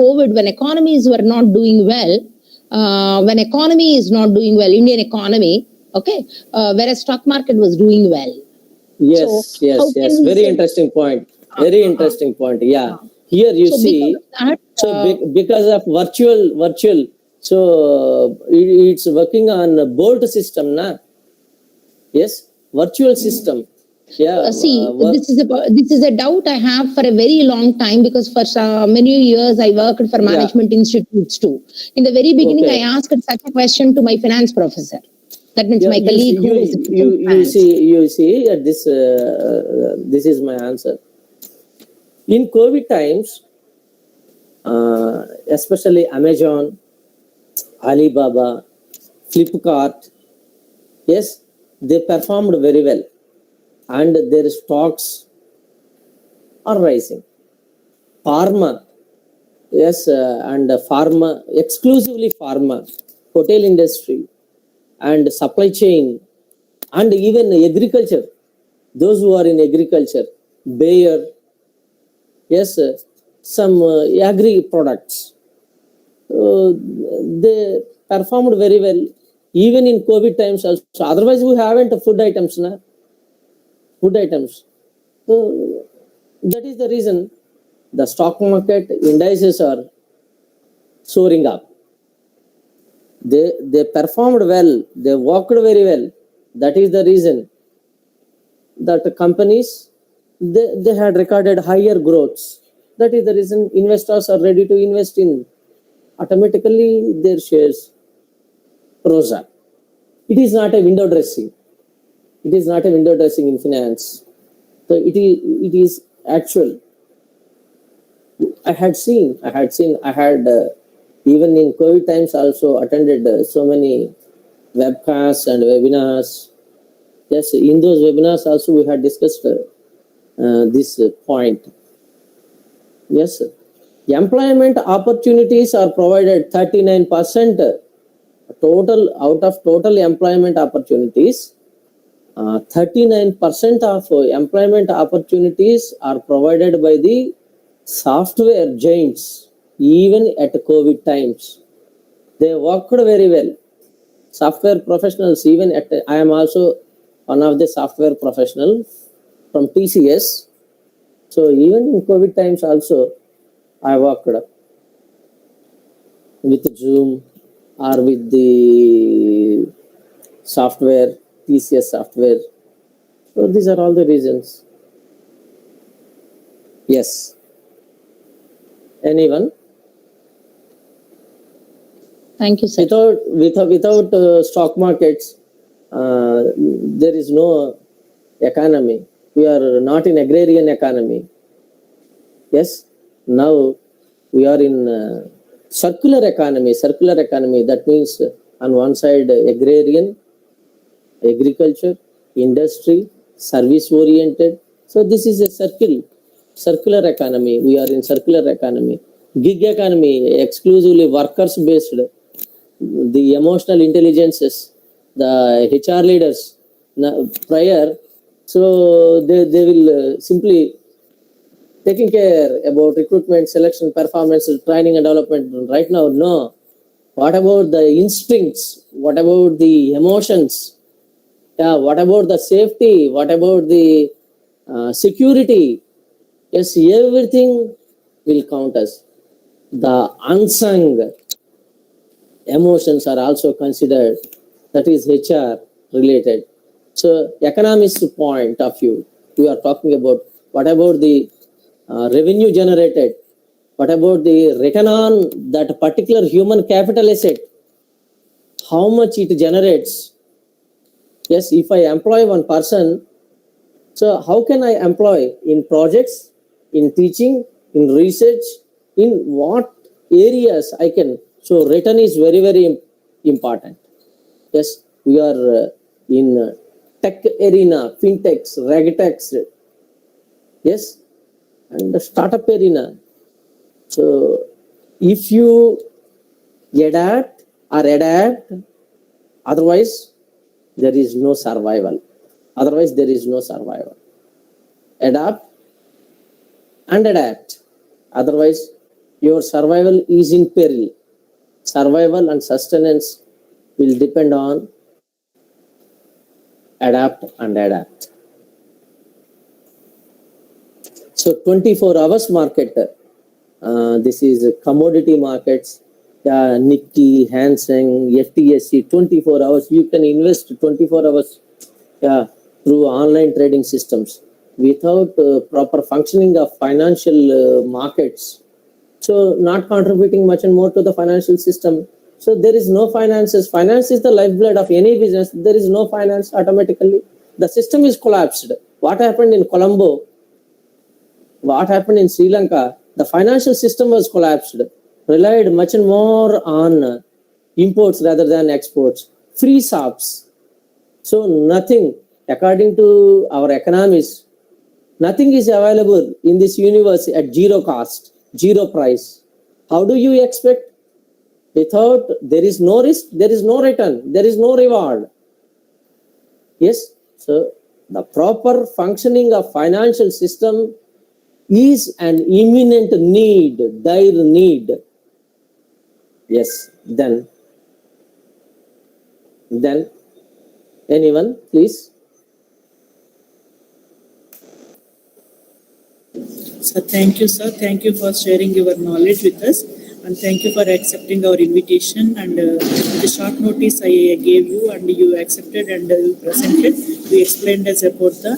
economies were not doing well, when economy is not doing well, Indian economy, okay, whereas stock market was doing well. Yes, So how yes. can we Very say- interesting point. Very interesting point. Yeah. Here you So see, because of that, because of virtual, so it's working on a bolt system, na? Yes, virtual system. Yeah. this is a doubt I have for a very long time, because for many years I worked for management institutes too. In the very beginning, Okay. I asked such a question to my finance professor. That means my colleague who is you see this is my answer. In COVID times, especially Amazon, Alibaba, Flipkart, yes, they performed very well, and their stocks are rising. Pharma, yes, and pharma, exclusively pharma, hotel industry, and supply chain, and even agriculture. Those who are in agriculture, Bayer, yes, some agri products, they performed very well, even in COVID times also. Otherwise, we haven't food items, na? Food items. So that is the reason the stock market indices are soaring up. They performed well. They worked very well. That is the reason that the companies they had recorded higher growths. That is the reason investors are ready to invest in. Automatically, their shares rose up. It is not a window dressing. It is not a window dressing in finance. So it is actual. I had even in COVID times also attended so many webcasts and webinars. Yes, in those webinars also we had discussed this point. Yes, employment opportunities are provided 39%. Total out of total employment opportunities, 39% of employment opportunities are provided by the software giants. Even at COVID times, they worked very well. Software professionals, even at I am also one of the software professionals from TCS. So even in COVID times also, I worked with Zoom or with the software, TCS software. So these are all the reasons. Yes. Anyone? Thank you, sir. Without stock markets, there is no economy. We are not in agrarian economy. Yes. Now we are in circular economy. Circular economy. That means on one side agrarian, agriculture, industry, service oriented. So this is a circular economy. We are in circular economy. Gig economy, exclusively workers based. The emotional intelligences, the HR leaders prior, so they will simply taking care about recruitment, selection, performance, training and development. Right now, no. What about the instincts? What about the emotions? Yeah, what about the safety? What about the security? Yes, everything will count as the unsung emotions are also considered. That is HR related. So economist point of view, we are talking about what about the revenue generated, what about the return on that particular human capital asset, how much it generates. Yes, if I employ one person, so how can I employ in projects, in teaching, in research, in what areas I can. So return is very, very important. Yes, we are in tech arena, fintechs, regtechs. Yes, and the startup arena. So if you adapt, otherwise there is no survival. Adapt and adapt. Otherwise, your survival is in peril. Survival and sustenance will depend on adapt and adapt. So 24 hours market. This is commodity markets. Nikkei, Hang Seng, FTSE, 24 hours. You can invest 24 hours through online trading systems without proper functioning of financial markets. So not contributing much and more to the financial system. So there is no finances. Finance is the lifeblood of any business. There is no finance, automatically the system is collapsed. What happened in Colombo? What happened in Sri Lanka? The financial system was collapsed. Relied much and more on imports rather than exports. Free shops. So nothing, according to our economists, nothing is available in this universe at zero cost, zero price. How do you expect? Without, there is no risk, there is no return, there is no reward. Yes, so the proper functioning of financial system is an imminent need, dire need. Yes, then anyone, please. So thank you, sir. Thank you for sharing your knowledge with us. and thank you for accepting our invitation. And the short notice I gave you, and you accepted and you presented. We explained as about the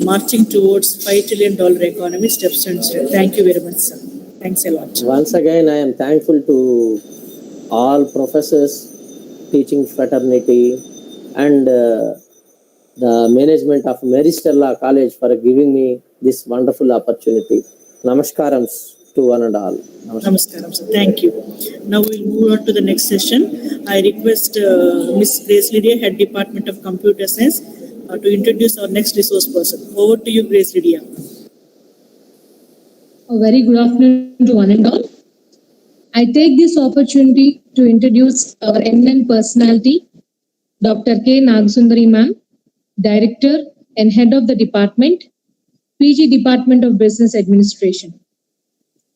marching towards $5 trillion economy steps and steps. Thank you very much, sir. Thanks a lot. Once again, I am thankful to all professors, teaching fraternity, and the management of Mary Stella College for giving me this wonderful opportunity. Namaskaram to one and all. Namaskaram, sir. Thank you. Now we'll move on to the next session. I request Ms. Grace Lydia, Head Department of Computer Science, to introduce our next resource person. Over to you, Grace Lydia. A very good afternoon to one and all. I take this opportunity to introduce our eminent personality, Dr. K. Nagasundari ma'am, Director and Head of the Department, PG Department of Business Administration.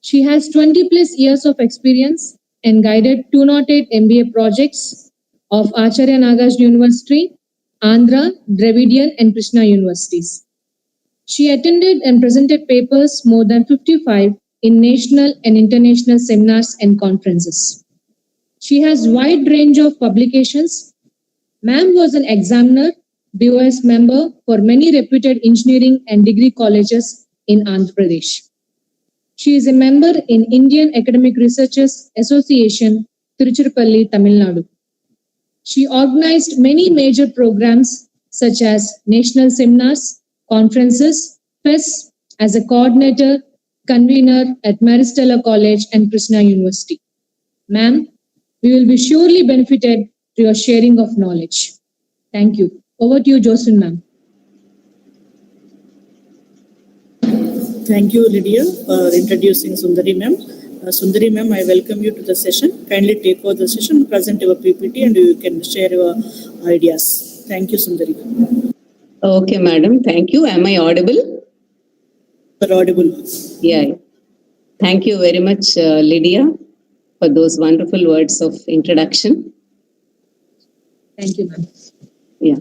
She has 20 plus years of experience and guided 208 MBA projects of Acharya Nagarjuna University, Andhra, Dravidian and Krishna universities. She attended and presented papers more than 55 in national and international seminars and conferences. She has wide range of publications. Ma'am was an examiner, BOS member for many reputed engineering and degree colleges in Andhra Pradesh. She is a member in Indian Academic Researchers Association, Tiruchirappalli, Tamil Nadu. She organized many major programs such as national seminars, conferences, fests as a coordinator, convener at Mary Stella College and Krishna University. Ma'am, we will be surely benefited to your sharing of knowledge. Thank you. Over to you, Josephine ma'am. Thank you, Lydia, for introducing Sundari ma'am. Sundari ma'am, I welcome you to the session. Kindly take over the session, present your PPT, and you can share your ideas. Thank you, Sundari. Okay, madam. Thank you. Am I audible? You're audible. Yeah. Thank you very much, Lydia, for those wonderful words of introduction. Thank you, ma'am. Yeah.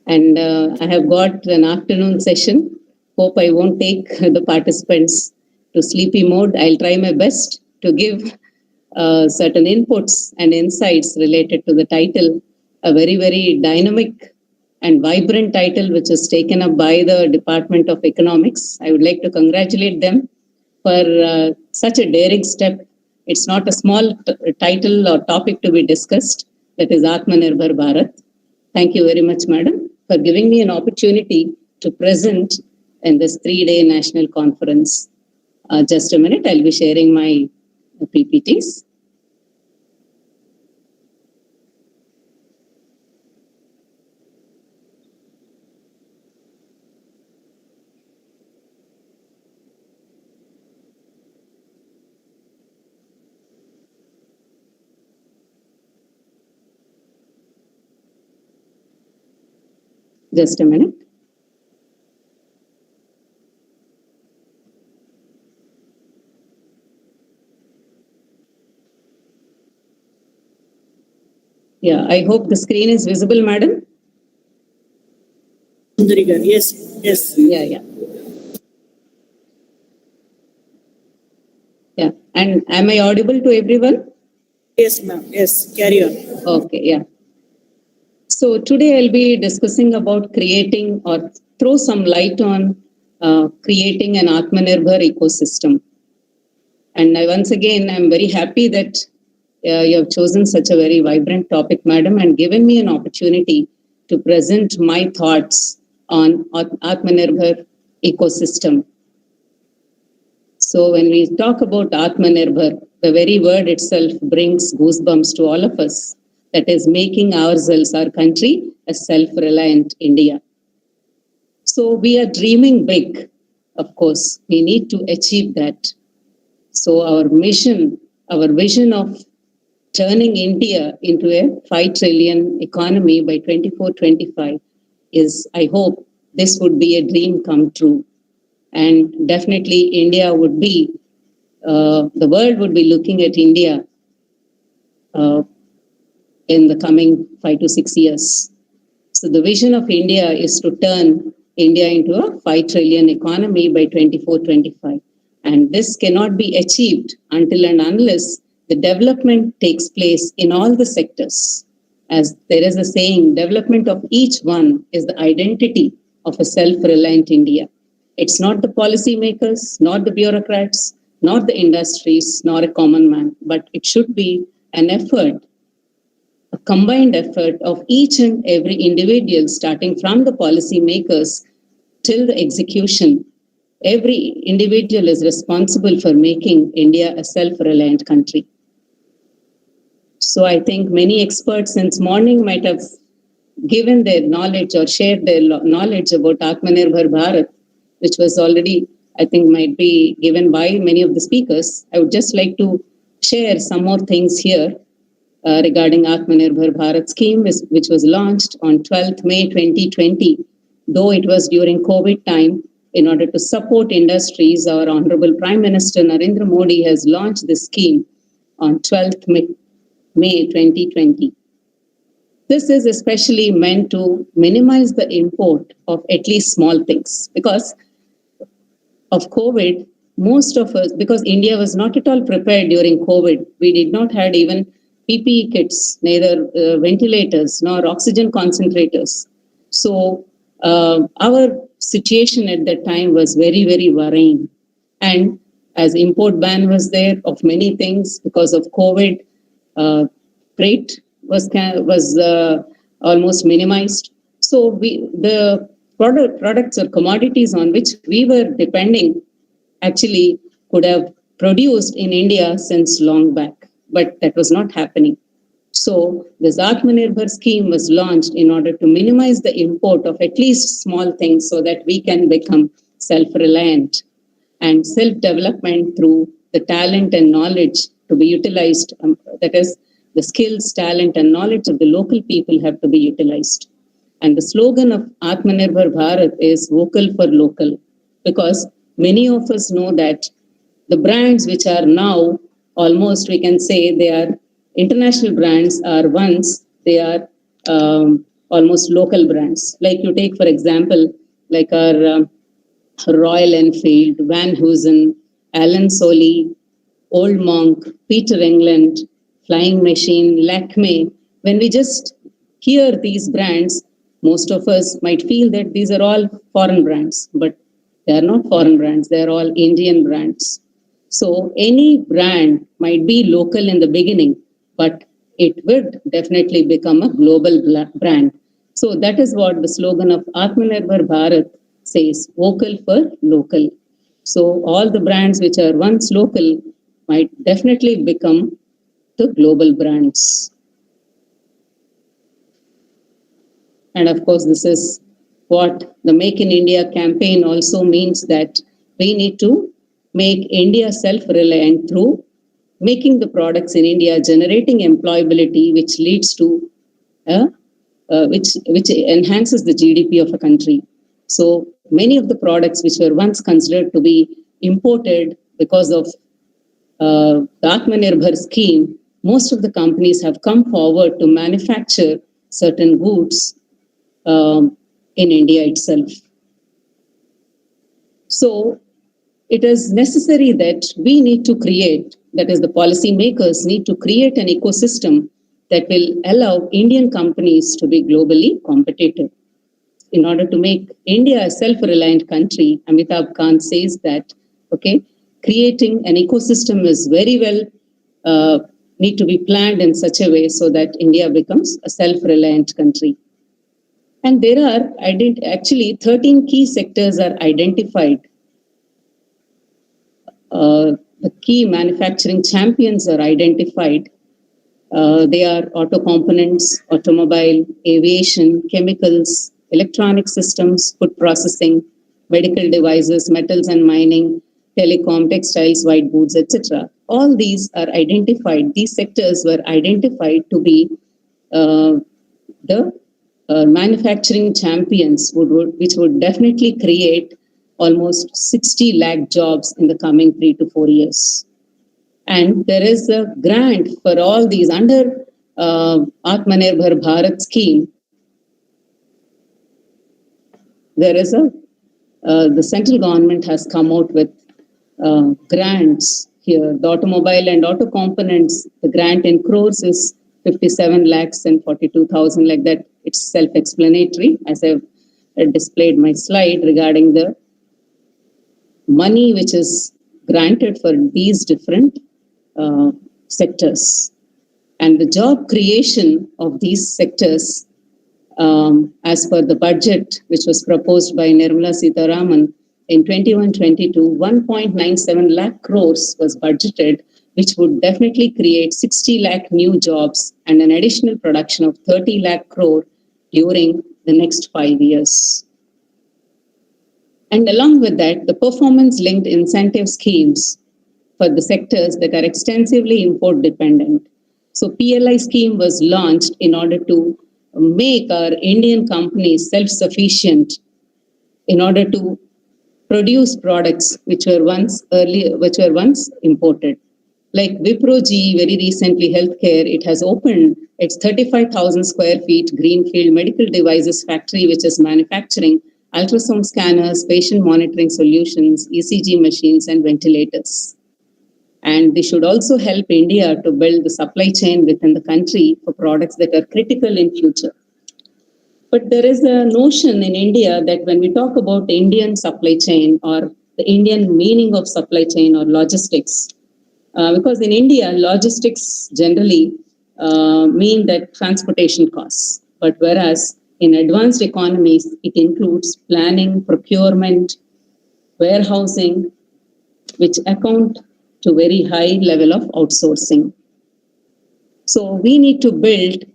And I have got an afternoon session. Hope I won't take the participants to sleepy mode. I'll try my best to give certain inputs and insights related to the title, a very, very dynamic and vibrant title, which is taken up by the Department of Economics. I would like to congratulate them for such a daring step. It's not a small title or topic to be discussed. That is Aaatma Nirbhar Bharath. Thank you very much, madam, for giving me an opportunity to present in this 3-day national conference. Just a minute, I'll be sharing my PPTs. Just a minute. Yeah, I hope the screen is visible, madam. Sundari garu, yes, yes. Yeah. Yeah, and am I audible to everyone? Yes, ma'am. Yes, carry on. Okay, yeah. So today I'll be discussing about creating or throw some light on creating an Aaatma Nirbhar ecosystem. And once again, I'm very happy that you have chosen such a very vibrant topic, madam, and given me an opportunity to present my thoughts on Aaatma Nirbhar ecosystem. So when we talk about Aaatma Nirbhar, the very word itself brings goosebumps to all of us. That is making ourselves, our country, a self-reliant India. So we are dreaming big, of course. We need to achieve that. So our mission, our vision of turning India into a 5 trillion economy by 24-25 is, I hope, this would be a dream come true. And definitely India would be, the world would be looking at India in the coming 5 to 6 years. So the vision of India is to turn India into a 5 trillion economy by 24-25. And this cannot be achieved until and unless the development takes place in all the sectors. As there is a saying, development of each one is the identity of a self-reliant India. It's not the policymakers, not the bureaucrats, not the industries, nor a common man, but it should be an effort, a combined effort of each and every individual, starting from the policymakers till the execution. Every individual is responsible for making India a self-reliant country. So I think many experts since morning might have given their knowledge or shared their knowledge about Aaatma Nirbhar Bharath, which was already, I think, might be given by many of the speakers. I would just like to share some more things here regarding Aaatma Nirbhar Bharath scheme, which was launched on 12th May 2020. Though it was during COVID time, in order to support industries, our Honorable Prime Minister Narendra Modi has launched this scheme on 12th May 2020. This is especially meant to minimize the import of at least small things because of COVID. Most of us, because India was not at all prepared during COVID, we did not have even PPE kits, neither ventilators nor oxygen concentrators. So our situation at that time was very, very worrying. And as import ban was there of many things because of COVID, freight was almost minimized. So the products or commodities on which we were depending actually could have produced in India since long back, but that was not happening. So this Aaatma Nirbhar scheme was launched in order to minimize the import of at least small things so that we can become self-reliant, and self-development through the talent and knowledge to be utilized. That is, the skills, talent, and knowledge of the local people have to be utilized. And the slogan of Aaatma Nirbhar Bharath is vocal for local, because many of us know that the brands which are now almost, we can say, they are international brands, are once they are almost local brands. Like you take, for example, like our Royal Enfield, Van Heusen, Alan Solly, Old Monk, Peter England, Flying Machine, Lakme. When we just hear these brands, most of us might feel that these are all foreign brands, but they are not foreign brands. They are all Indian brands. So any brand might be local in the beginning, but it would definitely become a global brand. So that is what the slogan of Aaatma Nirbhar Bharath says, vocal for local. So all the brands which are once local might definitely become the global brands. And of course, this is what the Make in India campaign also means, that we need to make India self-reliant through making the products in India, generating employability, which leads to which enhances the GDP of a country. So many of the products which were once considered to be imported because of the Aaatma Nirbhar scheme, most of the companies have come forward to manufacture certain goods in India itself. So it is necessary that we need to create, that is, the policymakers need to create an ecosystem that will allow Indian companies to be globally competitive. In order to make India a self-reliant country, Amitabh Kant says that, okay, creating an ecosystem is very well need to be planned in such a way so that India becomes a self-reliant country. And there are actually 13 key sectors are identified. The key manufacturing champions are identified. They are auto components, automobile, aviation, chemicals, electronic systems, food processing, medical devices, metals and mining, telecom, textiles, white goods, etc. All these are identified. These sectors were identified to be the manufacturing champions, which would definitely create almost 60 lakh jobs in the coming 3 to 4 years. And there is a grant for all these under Aaatma Nirbhar Bharath scheme. There is the central government has come out with grants here. The automobile and auto components, the grant in crores is 57 lakhs and 42,000, like that. It's self-explanatory, as I've displayed my slide regarding the money which is granted for these different sectors. And the job creation of these sectors, as per the budget which was proposed by Nirmala Sitharaman in 21-22, 1.97 lakh crores was budgeted, which would definitely create 60 lakh new jobs and an additional production of 30 lakh crore during the next 5 years. And along with that, the performance-linked incentive schemes for the sectors that are extensively import-dependent. So PLI scheme was launched in order to make our Indian companies self-sufficient in order to produce products which were once imported. Like Wipro GE, very recently, healthcare, it has opened its 35,000 square feet greenfield medical devices factory, which is manufacturing ultrasound scanners, patient monitoring solutions, ECG machines, and ventilators. And they should also help India to build the supply chain within the country for products that are critical in future. But there is a notion in India that when we talk about Indian supply chain or the Indian meaning of supply chain or logistics, because in India, logistics generally mean that transportation costs. But whereas in advanced economies, it includes planning, procurement, warehousing, which account to very high level of outsourcing. So we need to build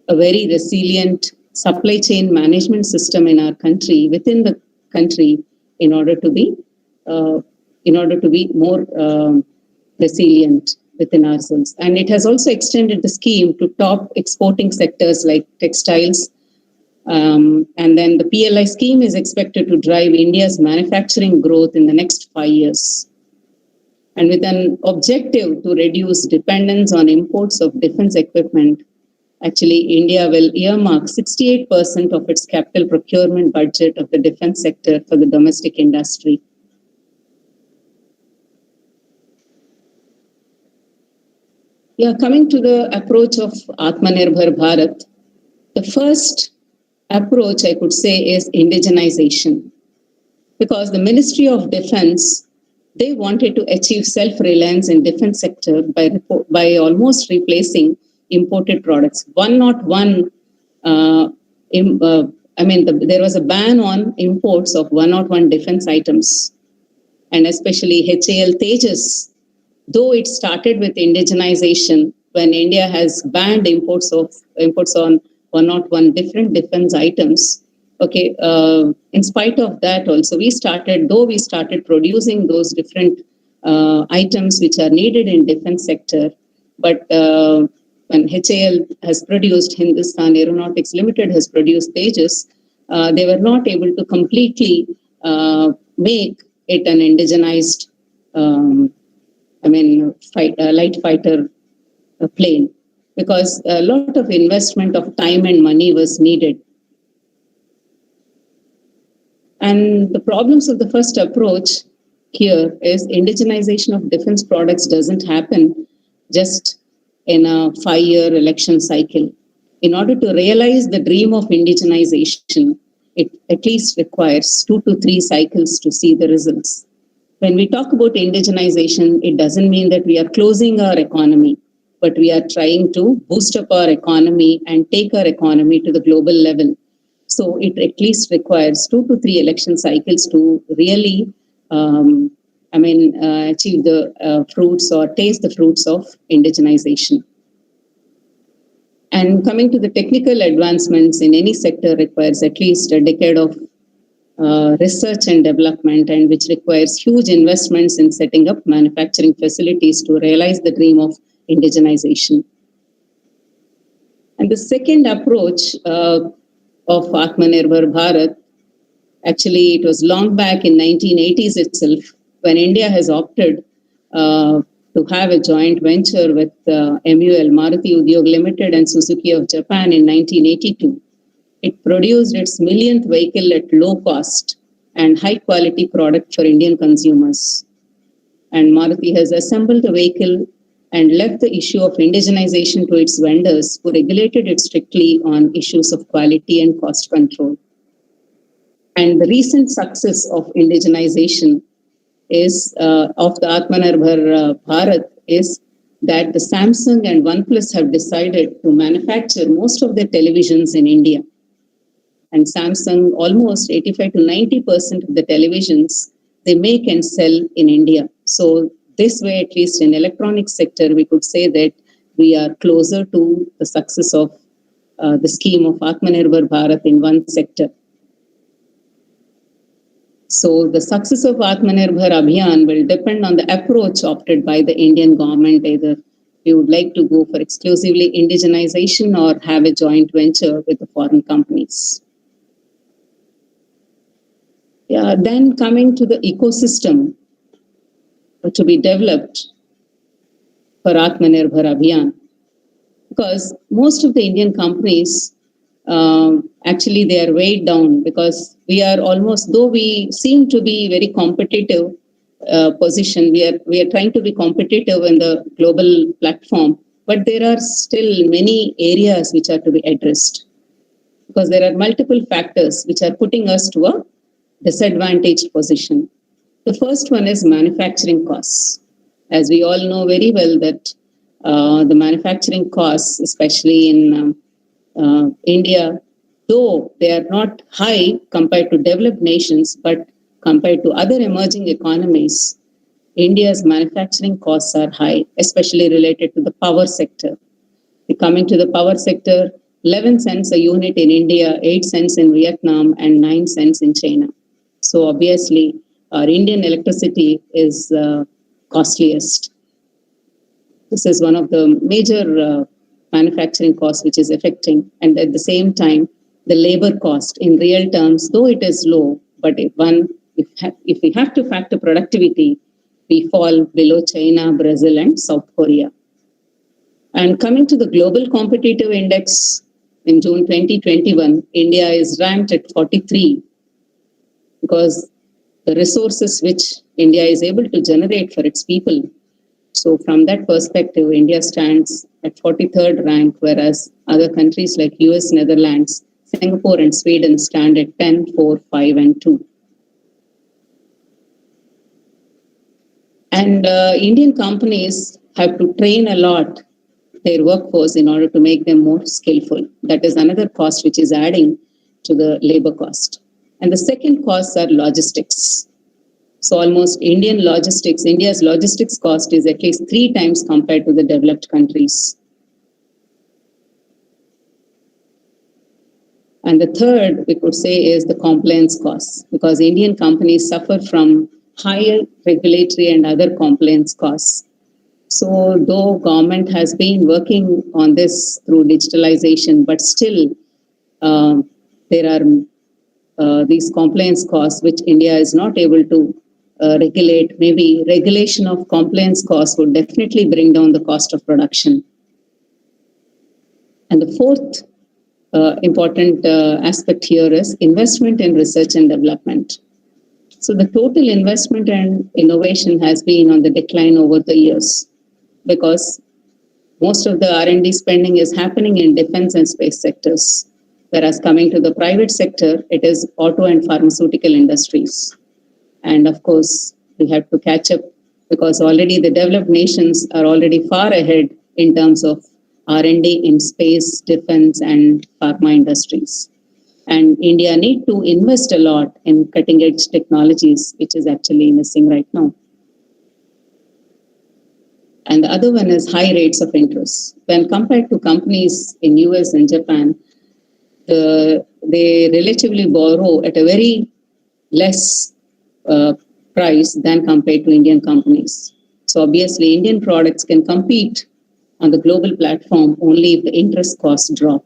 a very resilient supply chain management system in our country, within the country, in order to be more resilient within ourselves. And it has also extended the scheme to top exporting sectors like textiles. And then the PLI scheme is expected to drive India's manufacturing growth in the next 5 years. And with an objective to reduce dependence on imports of defense equipment, actually India will earmark 68% of its capital procurement budget of the defense sector for the domestic industry. Yeah, coming to the approach of Aaatma Nirbhar Bharath, the first approach I could say is indigenization, because the Ministry of Defense, they wanted to achieve self-reliance in defense sector by almost replacing imported products. 101, there was a ban on imports of 101 defense items, and especially HAL Tejas. Though it started with indigenization, when India has banned imports on 101 different defense items. Okay, in spite of that, also we started producing those different items which are needed in defense sector. But when HAL has produced, Hindustan Aeronautics Limited has produced Tejas, they were not able to completely make it an indigenized light fighter plane, because a lot of investment of time and money was needed. And the problems of the first approach here is indigenization of defense products doesn't happen just in a 5-year election cycle. In order to realize the dream of indigenization, it at least requires 2 to 3 cycles to see the results. When we talk about indigenization, it doesn't mean that we are closing our economy, but we are trying to boost up our economy and take our economy to the global level. So it at least requires 2 to 3 election cycles to really achieve the fruits or taste the fruits of indigenization. And coming to the technical advancements in any sector requires at least a decade of research and development, and which requires huge investments in setting up manufacturing facilities to realize the dream of indigenization. And the second approach of Aaatma Nirbhar Bharath, actually it was long back in 1980s itself, when India has opted to have a joint venture with MUL, Maruti Udyog Limited, and Suzuki of Japan in 1982. It produced its millionth vehicle at low cost and high quality product for Indian consumers. and Maruti has assembled the vehicle and left the issue of indigenization to its vendors, who regulated it strictly on issues of quality and cost control. And the recent success of indigenization is of the Aaatma Nirbhar Bharath is that the Samsung and OnePlus have decided to manufacture most of their televisions in India. And Samsung, almost 85 to 90% of the televisions they make and sell in India. So this way, at least in electronics sector, we could say that we are closer to the success of the scheme of Aaatma Nirbhar Bharath in one sector. So the success of Aaatma Nirbhar Abhiyan will depend on the approach opted by the Indian government. Either we would like to go for exclusively indigenization or have a joint venture with the foreign companies. Yeah, then coming to the ecosystem to be developed for Aaatma Nirbhar Abhiyan, because most of the Indian companies actually they are weighed down, because we are almost, though we seem to be very competitive position, we are trying to be competitive in the global platform, but there are still many areas which are to be addressed, because there are multiple factors which are putting us to a disadvantaged position. The first one is manufacturing costs. As we all know very well that the manufacturing costs, especially in India, though they are not high compared to developed nations, but compared to other emerging economies, India's manufacturing costs are high, especially related to the power sector. Coming to the power sector, 11 cents a unit in India, 8 cents in Vietnam, and 9 cents in China. So obviously, our Indian electricity is costliest. This is one of the major manufacturing costs which is affecting. And at the same time, the labor cost in real terms, though it is low, but if we have to factor productivity, we fall below China, Brazil, and South Korea. And coming to the global competitive index in June 2021, India is ranked at 43, because the resources which India is able to generate for its people. So from that perspective, India stands at 43rd rank, whereas other countries like US, Netherlands, Singapore, and Sweden stand at 10, 4, 5, and 2. And Indian companies have to train a lot their workforce in order to make them more skillful. That is another cost which is adding to the labor cost. And the second costs are logistics. So almost India's logistics cost is at least 3 times compared to the developed countries. And the third, we could say, is the compliance costs, because Indian companies suffer from higher regulatory and other compliance costs. So though government has been working on this through digitalization, but still there are these compliance costs which India is not able to regulate. Maybe regulation of compliance costs would definitely bring down the cost of production. And the fourth important aspect here is investment in research and development. So the total investment and innovation has been on the decline over the years, because most of the R&D spending is happening in defense and space sectors. Whereas coming to the private sector, it is auto and pharmaceutical industries. And of course, we have to catch up, because already the developed nations are already far ahead in terms of R&D in space, defense, and pharma industries. And India need to invest a lot in cutting edge technologies, which is actually missing right now. And the other one is high rates of interest. When compared to companies in US and Japan, they relatively borrow at a very less price than compared to Indian companies. So obviously, Indian products can compete on the global platform only if the interest costs drop.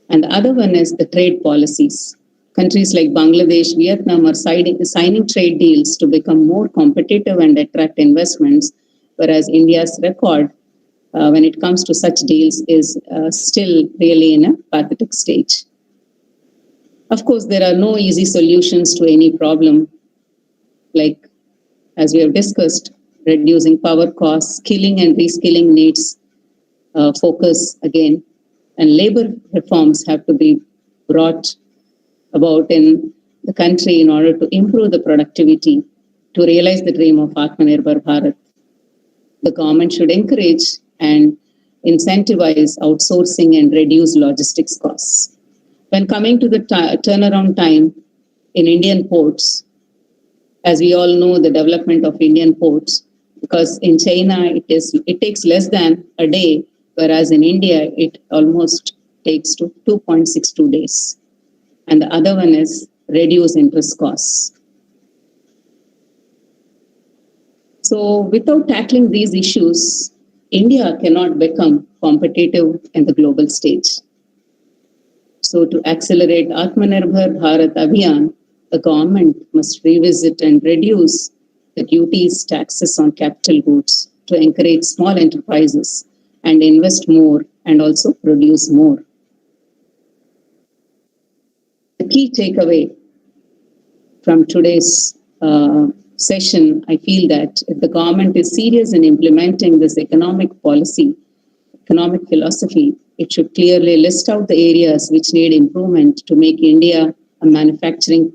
And the other one is the trade policies. Countries like Bangladesh, Vietnam are signing trade deals to become more competitive and attract investments, whereas India's record when it comes to such deals is still really in a pathetic stage. Of course, there are no easy solutions to any problem. Like as we have discussed, reducing power costs, skilling and reskilling needs focus again, and labor reforms have to be brought about in the country in order to improve the productivity to realize the dream of Aaatma Nirbhar Bharath. The government should encourage and incentivize outsourcing and reduce logistics costs. When coming to the turnaround time in Indian ports, as we all know, the development of Indian ports, because in China it takes less than a day, whereas in India it almost takes to 2.62 days. And the other one is reduce interest costs. So without tackling these issues, India cannot become competitive in the global stage. So to accelerate Aaatma Nirbhar Bharath Abhiyan, the government must revisit and reduce the duties, taxes on capital goods to encourage small enterprises and invest more and also produce more. The key takeaway from today's session, I feel that if the government is serious in implementing this economic policy, economic philosophy, it should clearly list out the areas which need improvement to make India a manufacturing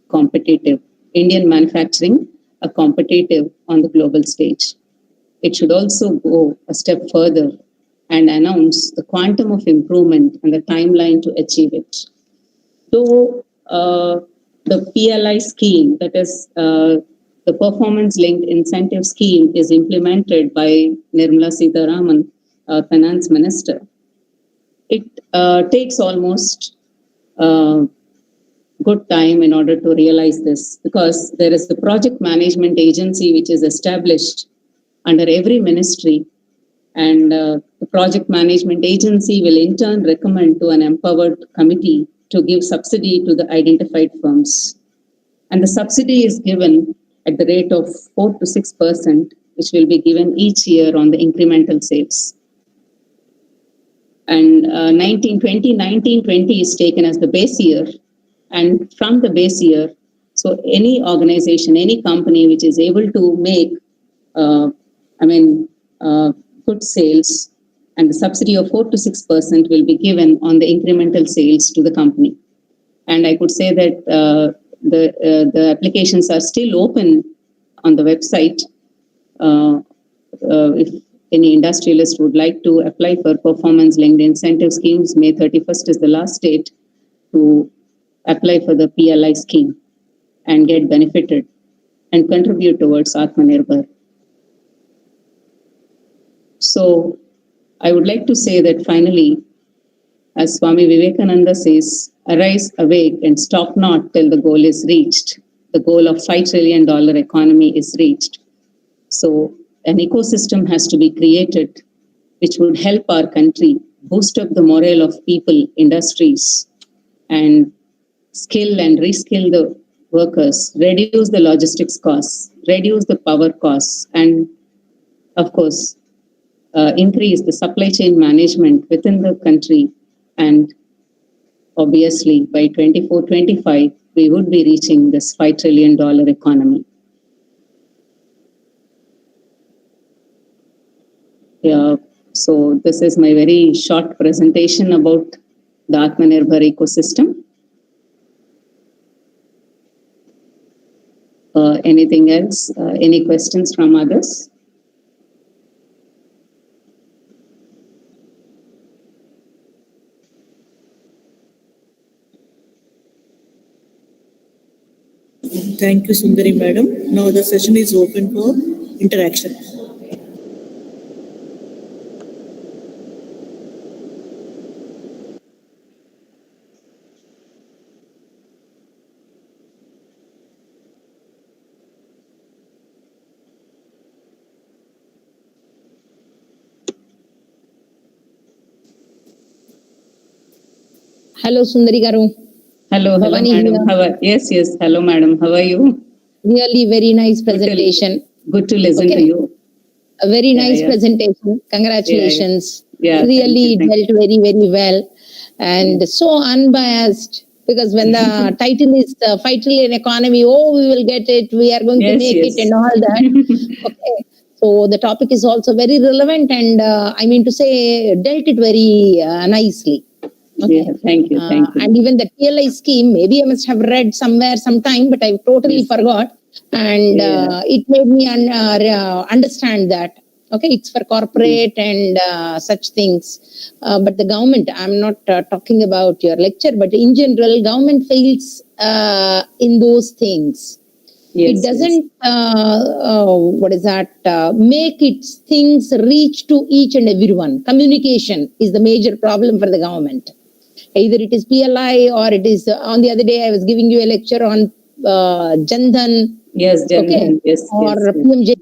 competitive, Indian manufacturing a competitive on the global stage. It should also go a step further and announce the quantum of improvement and the timeline to achieve it. So the PLI scheme, that is the performance-linked incentive scheme, is implemented by Nirmala Sitharaman, Finance Minister. It takes almost good time in order to realize this, because there is the project management agency which is established under every ministry, and the project management agency will in turn recommend to an empowered committee to give subsidy to the identified firms. And the subsidy is given at the rate of 4 to 6%, which will be given each year on the incremental sales. And 1920 is taken as the base year. And from the base year, so any organization, any company which is able to make, good sales, and the subsidy of 4 to 6% will be given on the incremental sales to the company. And I could say that the applications are still open on the website. If any industrialist would like to apply for performance-linked incentive schemes, May 31st is the last date to apply for the PLI scheme and get benefited and contribute towards Aaatma Nirbhar. So I would like to say that finally, as Swami Vivekananda says, arise, awake, and stop not till the goal is reached. The goal of $5 trillion economy is reached. So an ecosystem has to be created which would help our country boost up the morale of people, industries, and skill and reskill the workers, reduce the logistics costs, reduce the power costs, and of course, increase the supply chain management within the country. And obviously, by 24-25, we would be reaching this $5 trillion economy. Yeah, so this is my very short presentation about the Aaatma Nirbhar ecosystem. Anything else? Any questions from others? Thank you, Sundari Madam. Now the session is open for interaction. Hello, Sundari Garu. Hello, Bhavani madam. here. Yes, hello, madam. How are you? Really very nice presentation. Good to listen to you. A very nice yeah. presentation. Congratulations. Yeah, Really thank you. dealt very, very well and so unbiased. Because when the title is the 5 trillion economy, oh, we will get it, we are going to Yes, make yes. it and all that. Okay. So the topic is also very relevant and I mean to say dealt it very nicely. Okay. Yeah, thank you. Thank you. And even the PLI scheme, maybe I must have read somewhere sometime, but I totally Yes. forgot. And it made me understand that. Okay, it's for corporate and such things. But the government, I'm not talking about your lecture, but in general, government fails in those things. Yes, It doesn't, make its things reach to each and everyone. Communication is the major problem for the government. Either it is PLI or it is, on the other day, I was giving you a lecture on Jandhan. Yes, Jan, Okay. yes, Or yes, yes. PMJ,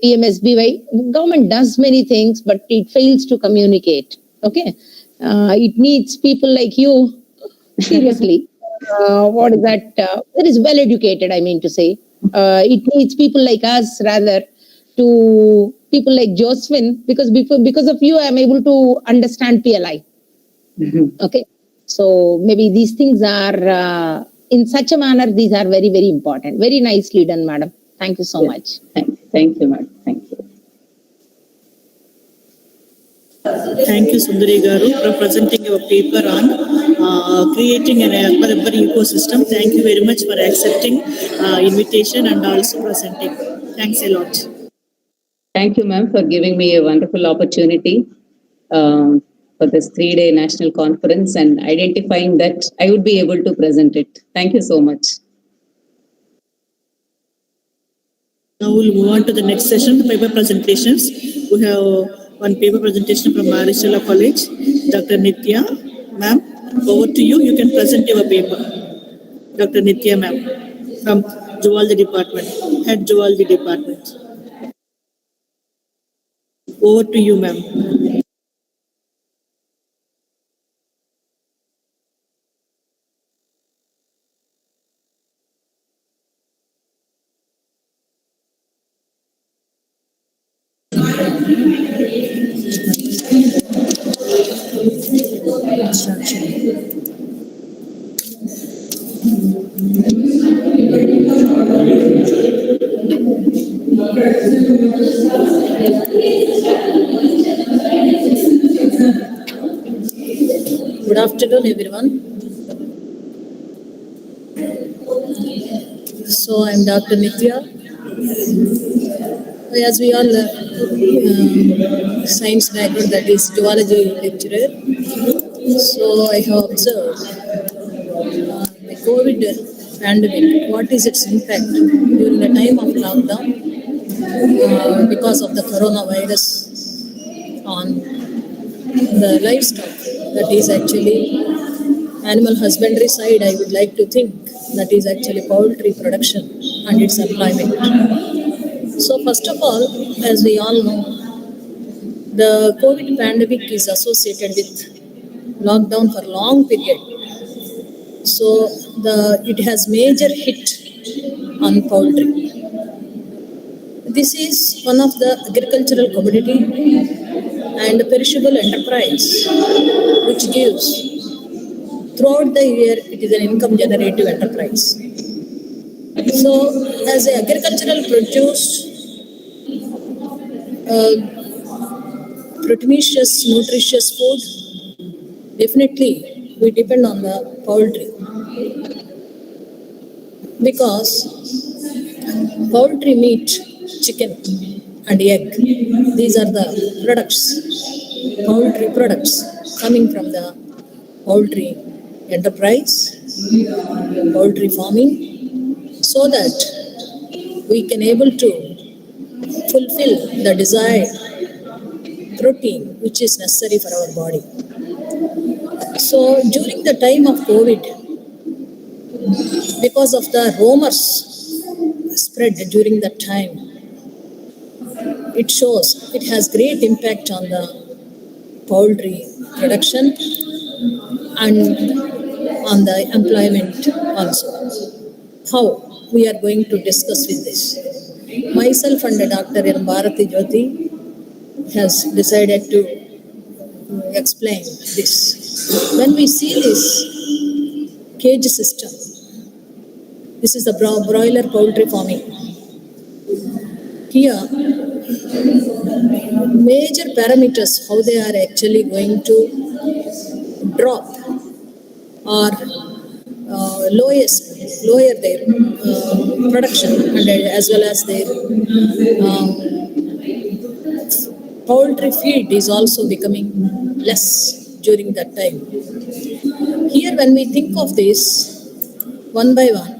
PMSBY. Government does many things, but it fails to communicate. Okay. It needs people like you, seriously. That is well educated, I mean to say. It needs people like us rather to people like Josephine, because of you, I'm able to understand PLI. Okay. So maybe these things are, in such a manner, these are very, very important. Very nicely done, madam. Thank you so much. Thank you, madam. Thank you. Thank you, Sundari Garu, for presenting your paper on creating an Aaatma Nirbhar ecosystem. Thank you very much for accepting invitation and also presenting. Thanks a lot. Thank you, ma'am, for giving me a wonderful opportunity for this 3-day national conference and identifying that I would be able to present it. Thank you so much. Now we'll move on to the next session, the paper presentations. We have one paper presentation from Stella College. Dr. Nitya, ma'am, over to you. You can present your paper. Dr. Nitya, ma'am, from Zoology Department, Head Zoology Department. Over to you, ma'am. Good afternoon, everyone. So I'm Dr. Nitya. As we all science background, that is zoology lecturer. So I have observed the COVID pandemic. What is its impact during the time of lockdown because of the coronavirus on the livestock? That is actually animal husbandry side. I would like to think that is actually poultry production and its employment. So first of all, as we all know, the COVID pandemic is associated with lockdown for long period. So it has major hit on poultry. This is one of the agricultural commodity and perishable enterprise which gives throughout the year it is an income generative enterprise. So as an agricultural produce, nutritious food, definitely we depend on the poultry because poultry meat, chicken and egg, these are the poultry products coming from the poultry enterprise, poultry farming, so that we can able to fulfill the desired protein which is necessary for our body. So during the time of COVID, because of the rumors spread during that time, it shows it has great impact on the poultry production and on the employment also. How we are going to discuss with this? Myself and Dr. Bharathi Jyoti has decided to explain this. When we see this cage system. This is the broiler poultry farming. Here, major parameters how they are actually going to drop or lower their production and as well as their poultry feed is also becoming less during that time. Here, when we think of this one by one,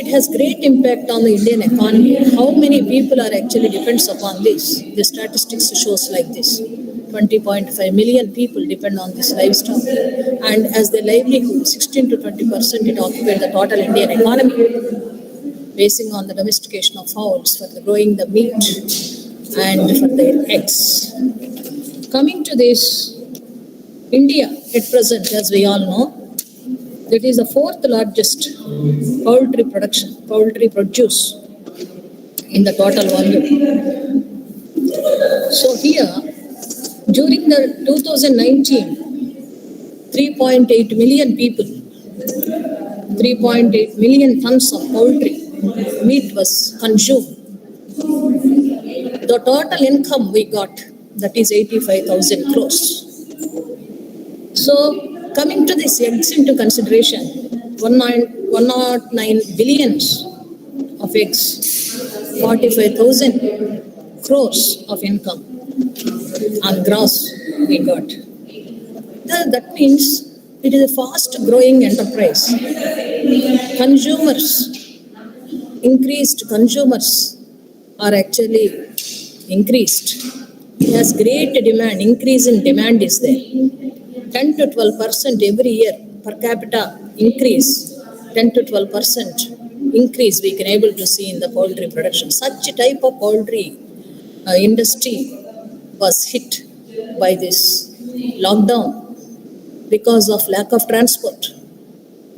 it has great impact on the Indian economy. How many people are actually depends upon this? The statistics shows like this. 20.5 million people depend on this livestock, and as their livelihood, 16 to 20% it occupies the total Indian economy, basing on the domestication of fowls for the growing the meat and for their eggs. Coming to this, India at present, as we all know, that is the fourth largest poultry produce in the total volume. So here, during the 2019, 3.8 million people, 3.8 million tons of poultry meat was consumed. The total income we got, that is 85,000 crores. So, coming to this eggs into consideration, 109 billions of eggs, 45,000 crores of income on gross we got. That means it is a fast growing enterprise. Increased consumers are actually increased. It has great demand, increase in demand is there. 10 to 12% every year per capita increase, 10 to 12% increase we can able to see in the poultry production. Such a type of poultry industry was hit by this lockdown because of lack of transport,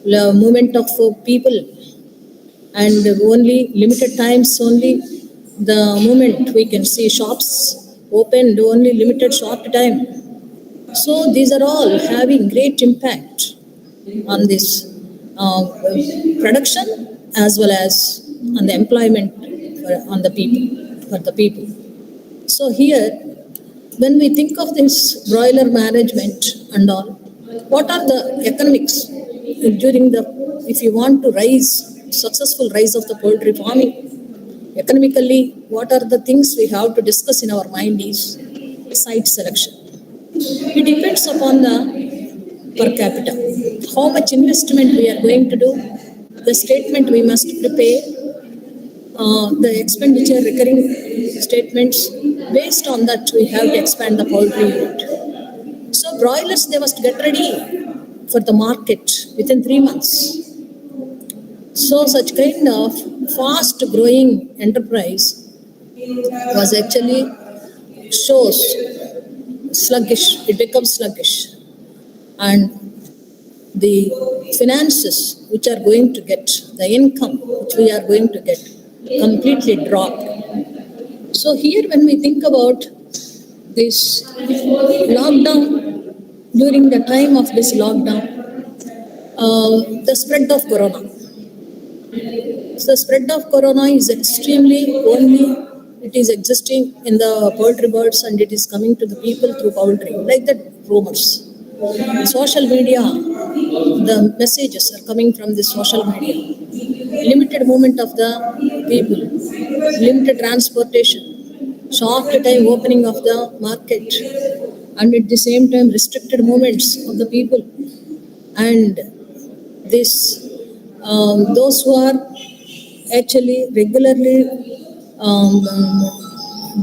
movement of people, and only limited times only the moment we can see shops opened only limited short time. So these are all having great impact on this production as well as on the employment for the people. So here, when we think of this broiler management and all, what are the economics during if you want to successful rise of the poultry farming? Economically, what are the things we have to discuss in our mind is site selection. It depends upon the per capita. How much investment we are going to do, the statement we must prepare, the expenditure recurring statements. Based on that, we have to expand the poultry unit. So broilers, they must get ready for the market within 3 months. So such kind of fast growing enterprise was actually shows sluggish, it becomes sluggish. And the finances which are going to get, the income which we are going to get completely dropped. So here when we think about this lockdown, during the time of this lockdown, the spread of corona. So the spread of corona is extremely only it is existing in the poultry birds and it is coming to the people through poultry, like the rumors. Social media, the messages are coming from the social media. Limited movement of the people, limited transportation, short time opening of the market, and at the same time restricted movements of the people. And this, those who are actually regularly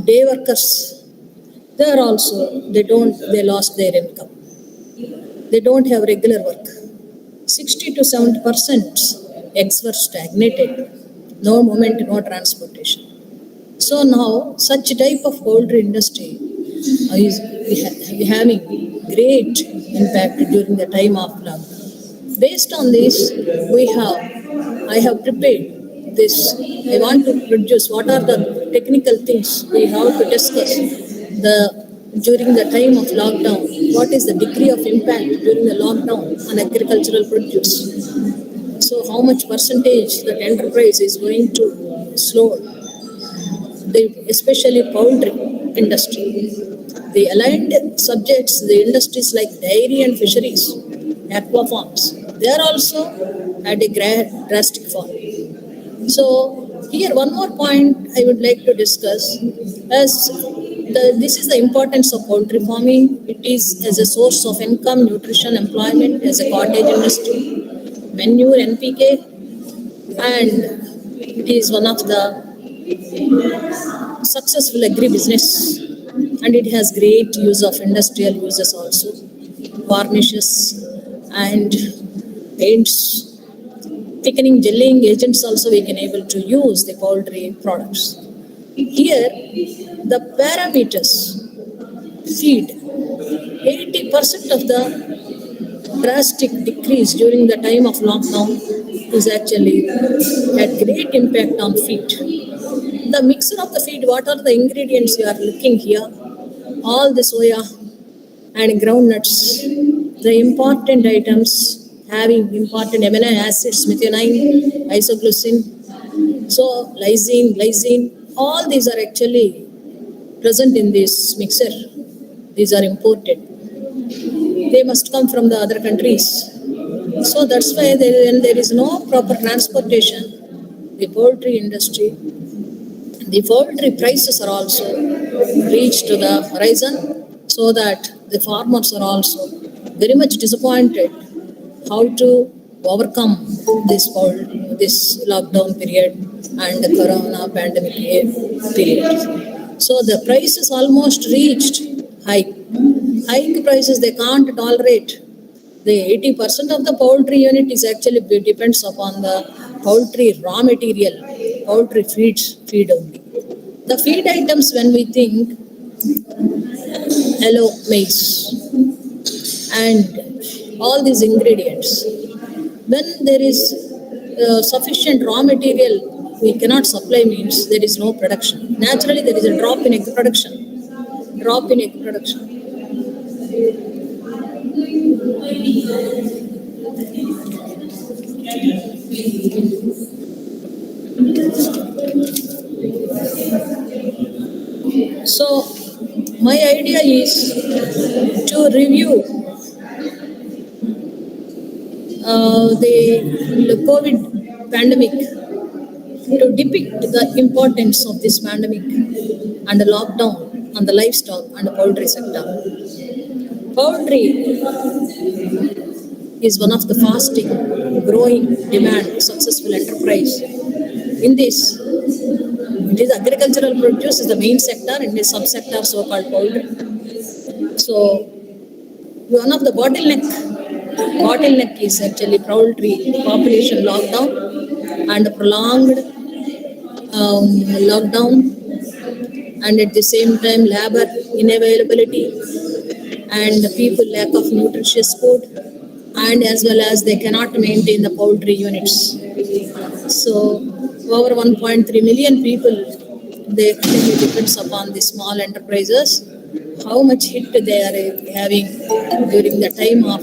day workers, they lost their income. They don't have regular work. 60 to 70% eggs were stagnated. No movement, no transportation. So now such type of poultry industry is having great impact during the time of lockdown. Based on this, I have prepared this. I want to produce what are the technical things we have to discuss during the time of lockdown. what is the degree of impact during the lockdown on agricultural produce. So how much percentage that enterprise is going to slow, especially poultry industry. The aligned subjects, the industries like dairy and fisheries, aqua farms, they are also at a drastic fall. So here one more point I would like to discuss is this is the importance of poultry farming. It is as a source of income, nutrition, employment, as a cottage industry, manure, NPK, and it is one of the successful agribusiness, and it has great use of industrial uses also, varnishes and paints, thickening, gelling agents also we can able to use the poultry products. Here the parameters feed 80% of the drastic decrease during the time of lockdown is actually had great impact on feed. The mixture of the feed, what are the ingredients you are looking here? All the soya and groundnuts, the important items having important amino acids, methionine, isoglycin, so lysine, all these are actually present in this mixture. These are imported. They must come from the other countries. So that's why when there is no proper transportation, the poultry industry, the poultry prices are also reached to the horizon, so that the farmers are also very much disappointed how to overcome this lockdown period and the corona pandemic period. So the prices almost reached high prices they can't tolerate. The 80% of the poultry unit is actually depends upon the poultry raw material, poultry feed only. The feed items, when we think yellow maize and all these ingredients, when there is sufficient raw material we cannot supply, means there is no production. Naturally there is a drop in egg production. So my idea is to review the COVID pandemic, to depict the importance of this pandemic and the lockdown on the livestock and the poultry sector. Poultry is one of the fastest growing demand successful enterprise. In this, it is agricultural produce is the main sector, and the subsector so-called poultry. So one of the bottleneck is actually poultry population lockdown and prolonged lockdown, and at the same time labor unavailability and the people lack of nutritious food, and as well as they cannot maintain the poultry units. So over 1.3 million people, they depends upon the small enterprises. How much hit they are having during the time of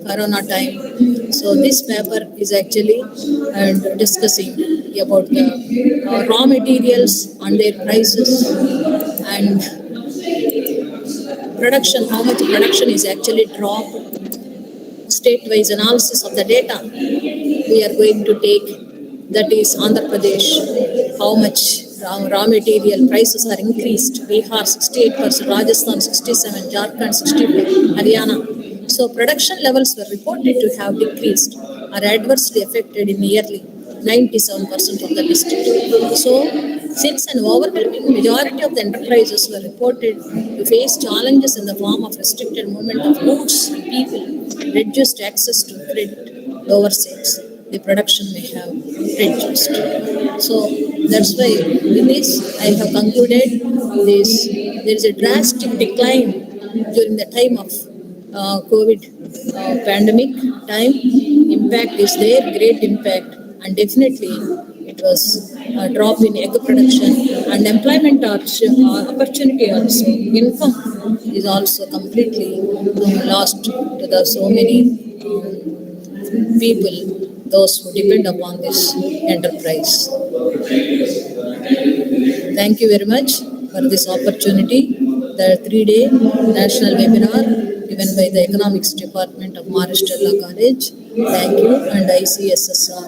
corona time. So this paper is actually discussing about the raw materials and their prices and production, how much production is actually dropped. State-wise analysis of the data we are going to take, that is Andhra Pradesh, how much raw material prices are increased. Bihar 68%, Rajasthan 67%, Jharkhand 65%, Haryana. So production levels were reported to have decreased or adversely affected in nearly 97% of the district. So since an overwhelming majority of the enterprises were reported to face challenges in the form of restricted movement of goods and people, reduced access to credit, lower sales, the production may have reduced. So that's why in this I have concluded this. There is a drastic decline during the time of COVID pandemic time. Impact is there, great impact, and definitely it was a drop in egg production and employment opportunity also, income is also completely lost to the so many people, those who depend upon this enterprise. Thank you very much for this opportunity. The 3-day national webinar given by the Economics Department of Stella College. Thank you, and ICSSR.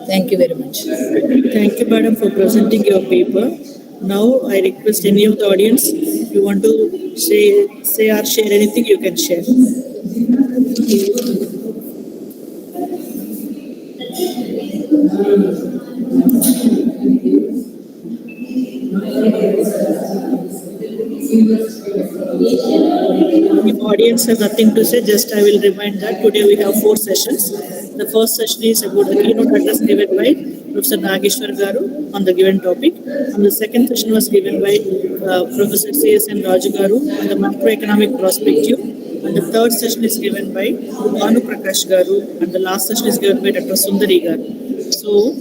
Thank you very much. Thank you, madam, for presenting your paper. Now, I request any of the audience, if you want to say or share anything, you can share. If audience have nothing to say, just I will remind that today we have 4 sessions. The first session is about the keynote address given by Professor Nageshwar Garu on the given topic. And the second session was given by Professor C.S.N. Raju Garu on the macroeconomic perspective. And the third session is given by Bhanu Prakash Garu. And the last session is given by Dr. Sundari Garu. So,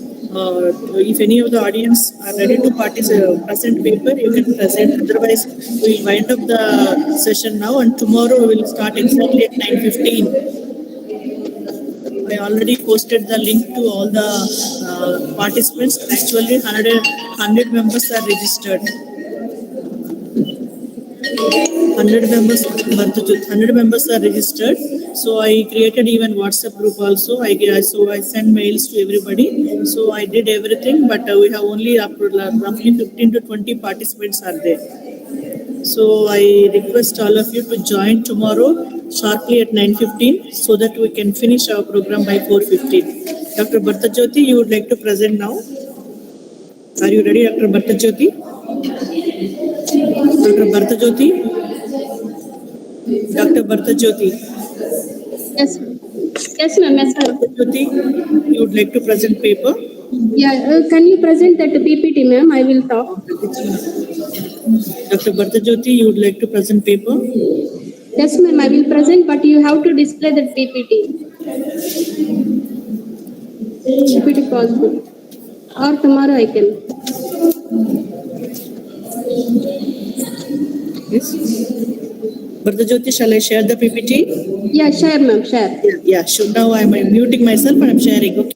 if any of the audience are ready to present paper, you can present. Otherwise, we will wind up the session now, and tomorrow we will start exactly at 9:15. I already posted the link to all the participants. Actually, 100 members are registered. 100 members are registered. So I created even WhatsApp group also. I sent mails to everybody. So I did everything, but we have only roughly 15 to 20 participants are there. So I request all of you to join tomorrow sharply at 9:15 so that we can finish our program by 4:15. Dr. Bhartajyoti, you would like to present now? Are you ready, Dr. Bhartajyoti? Dr. Bhartajyoti? Dr. Bhartajyoti? Yes. Yes, ma'am. Yes, ma'am. Bhartajyoti, you would like to present paper? Yeah. Can you present that PPT, ma'am? I will talk. Dr. Bhartajyoti, you would like to present paper? Yes, ma'am. I will present, but you have to display that PPT. PPT possible. Or tomorrow I can. Yes. Bhartajyoti, shall I share the PPT? Yeah, share, ma'am. Share. Yeah, sure. Now I'm muting myself and I'm sharing. Okay.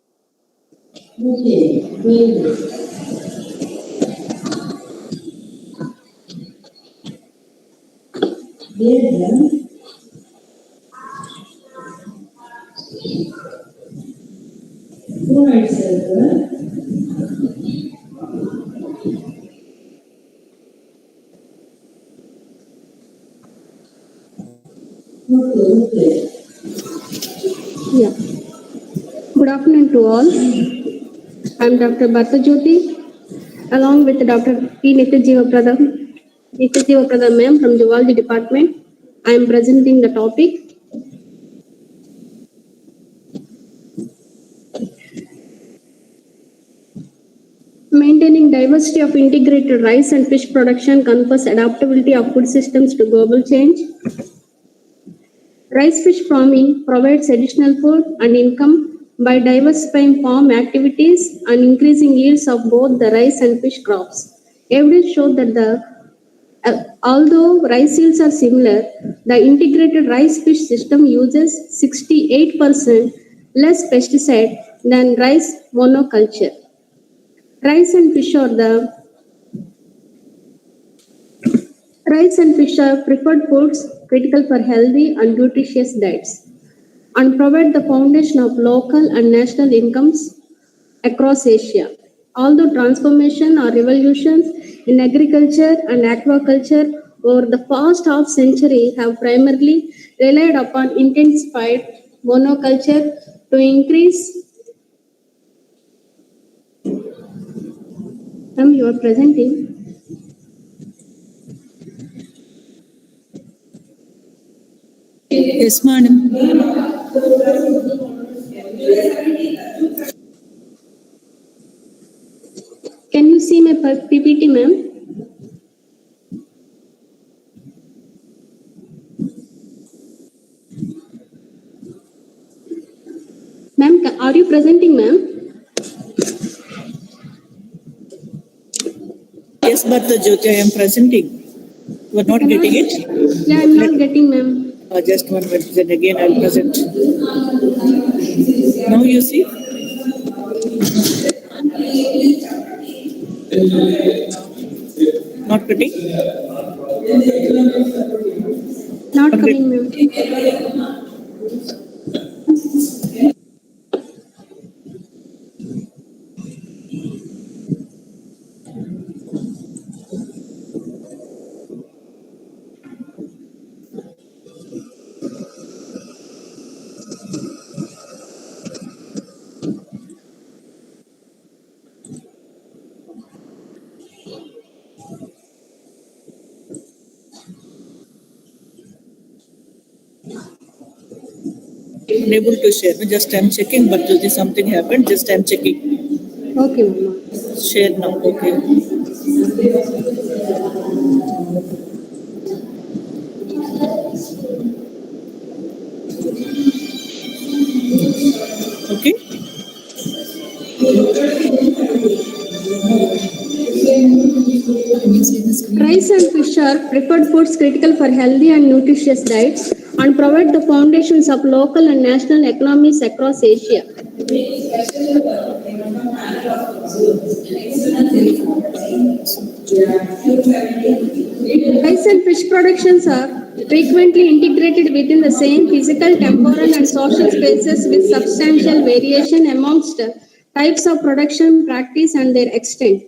Yeah. Good afternoon to all. I'm Dr. Bhartajyoti, along with Dr. P. Nityajiva Pradhan ma'am from Zoology Department. I am presenting the topic. Maintaining diversity of integrated rice and fish production confers adaptability of food systems to global change. Rice fish farming provides additional food and income by diversifying farm activities and increasing yields of both the rice and fish crops. Evidence showed that although rice yields are similar, the integrated rice fish system uses 68% less pesticide than rice monoculture. Rice and fish are preferred foods critical for healthy and nutritious diets and provide the foundation of local and national incomes across Asia. Although transformation or revolutions in agriculture and aquaculture over the past half century have primarily relied upon intensified monoculture to increase. You are presenting. Yes, madam. Can you see my PPT, ma'am? Ma'am, are you presenting, ma'am? Yes, Bhartajyoti, I am presenting. You are not getting it? Yeah, I'm not getting, ma'am. Just 1 minute, then again I'll present. Now you see? Not getting? Not coming, ma'am. Unable to share. Just I'm checking, but if something happened, just I'm checking. Okay, ma'am. Share now. Okay. Okay. Rice and fish are preferred foods critical for healthy and nutritious diets and provide the foundations of local and national economies across Asia. Rice and fish productions are frequently integrated within the same physical, temporal, and social spaces with substantial variation amongst types of production practice and their extent.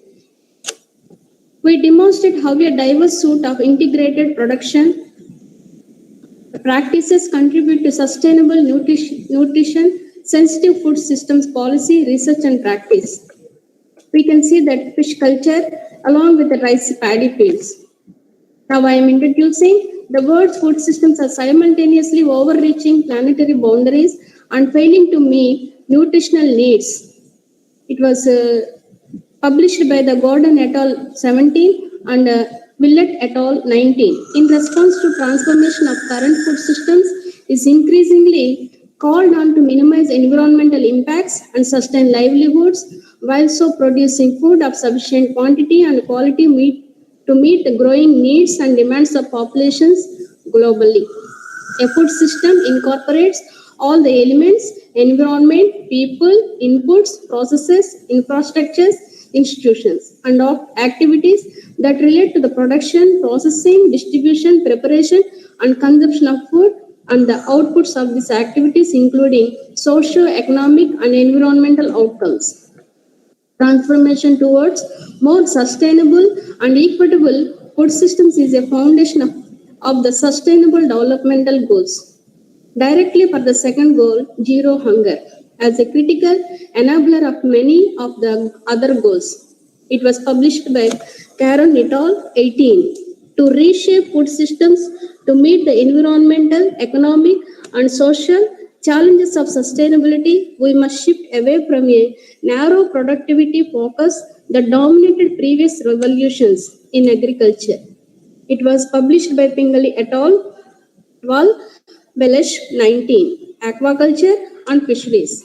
We demonstrate how a diverse suite of integrated production practices contribute to sustainable nutrition, sensitive food systems policy, research, and practice. We can see that fish culture along with the rice paddy fields. Now I am introducing the world's food systems are simultaneously overreaching planetary boundaries and failing to meet nutritional needs. It was published by the Gordon et al. 17 and Willett et al. 19. In response to transformation of current food systems is increasingly called on to minimize environmental impacts and sustain livelihoods while so producing food of sufficient quantity and quality to meet the growing needs and demands of populations globally. A food system incorporates all the elements, environment, people, inputs, processes, infrastructures, institutions, and activities that relate to the production, processing, distribution, preparation, and consumption of food, and the outputs of these activities, including socio-economic and environmental outcomes. Transformation towards more sustainable and equitable food systems is a foundation of the Sustainable Developmental Goals. Directly for the second goal, zero hunger, as a critical enabler of many of the other goals. It was published by Caron et al. 18. To reshape food systems to meet the environmental, economic, and social challenges of sustainability, we must shift away from a narrow productivity focus that dominated previous revolutions in agriculture. It was published by Pingali et al. 12, Belesh 19, Aquaculture and Fisheries.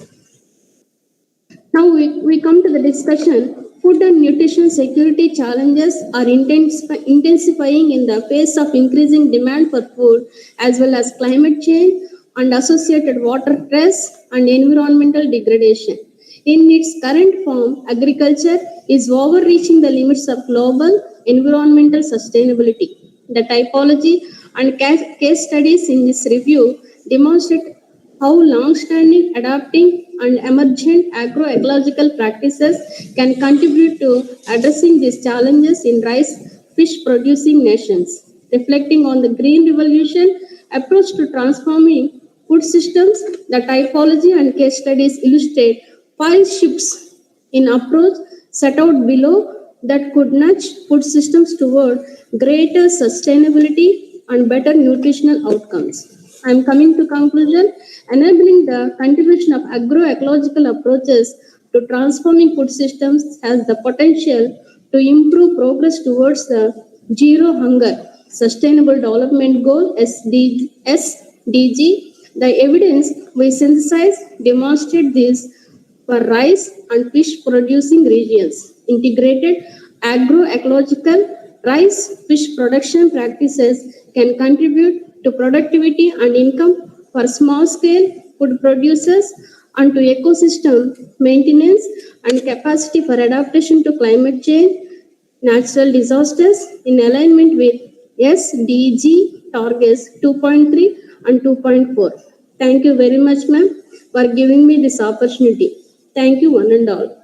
Now we come to the discussion. Food and nutrition security challenges are intensifying in the face of increasing demand for food as well as climate change and associated water stress and environmental degradation. In its current form, agriculture is overreaching the limits of global environmental sustainability. The typology and case studies in this review demonstrate how long-standing, adapting, and emergent agroecological practices can contribute to addressing these challenges in rice fish producing nations. Reflecting on the Green Revolution approach to transforming food systems, the typology and case studies illustrate 5 shifts in approach set out below that could nudge food systems toward greater sustainability and better nutritional outcomes. I am coming to conclusion. Enabling the contribution of agroecological approaches to transforming food systems has the potential to improve progress towards the zero hunger sustainable development goal SDG. The evidence we synthesize demonstrate this for rice and fish producing regions. Integrated agroecological Rice fish production practices can contribute to productivity and income for small scale food producers and to ecosystem maintenance and capacity for adaptation to climate change, natural disasters in alignment with SDG targets 2.3 and 2.4. Thank you very much, ma'am, for giving me this opportunity. Thank you, one and all.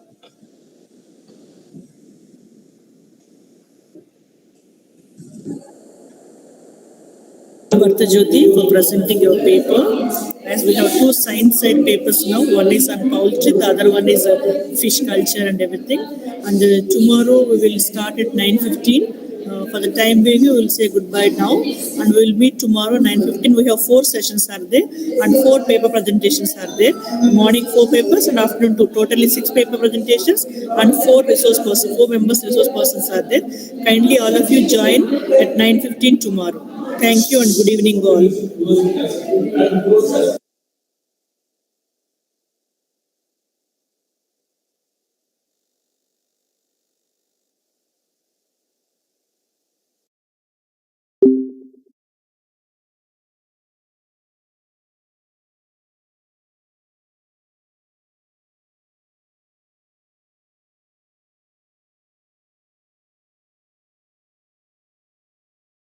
Martha Jyoti for presenting your paper. As we have two science side papers now, one is on poultry, the other one is fish culture and everything. And tomorrow we will start at 9:15. For the time being, we will say goodbye now, and we will meet tomorrow 9:15. We have 4 sessions are there, and 4 paper presentations are there. Morning 4 papers, and afternoon 2. Totally 6 paper presentations, and 4 resource persons, 4 members resource persons are there. Kindly all of you join at 9:15 tomorrow. Thank you and good evening all.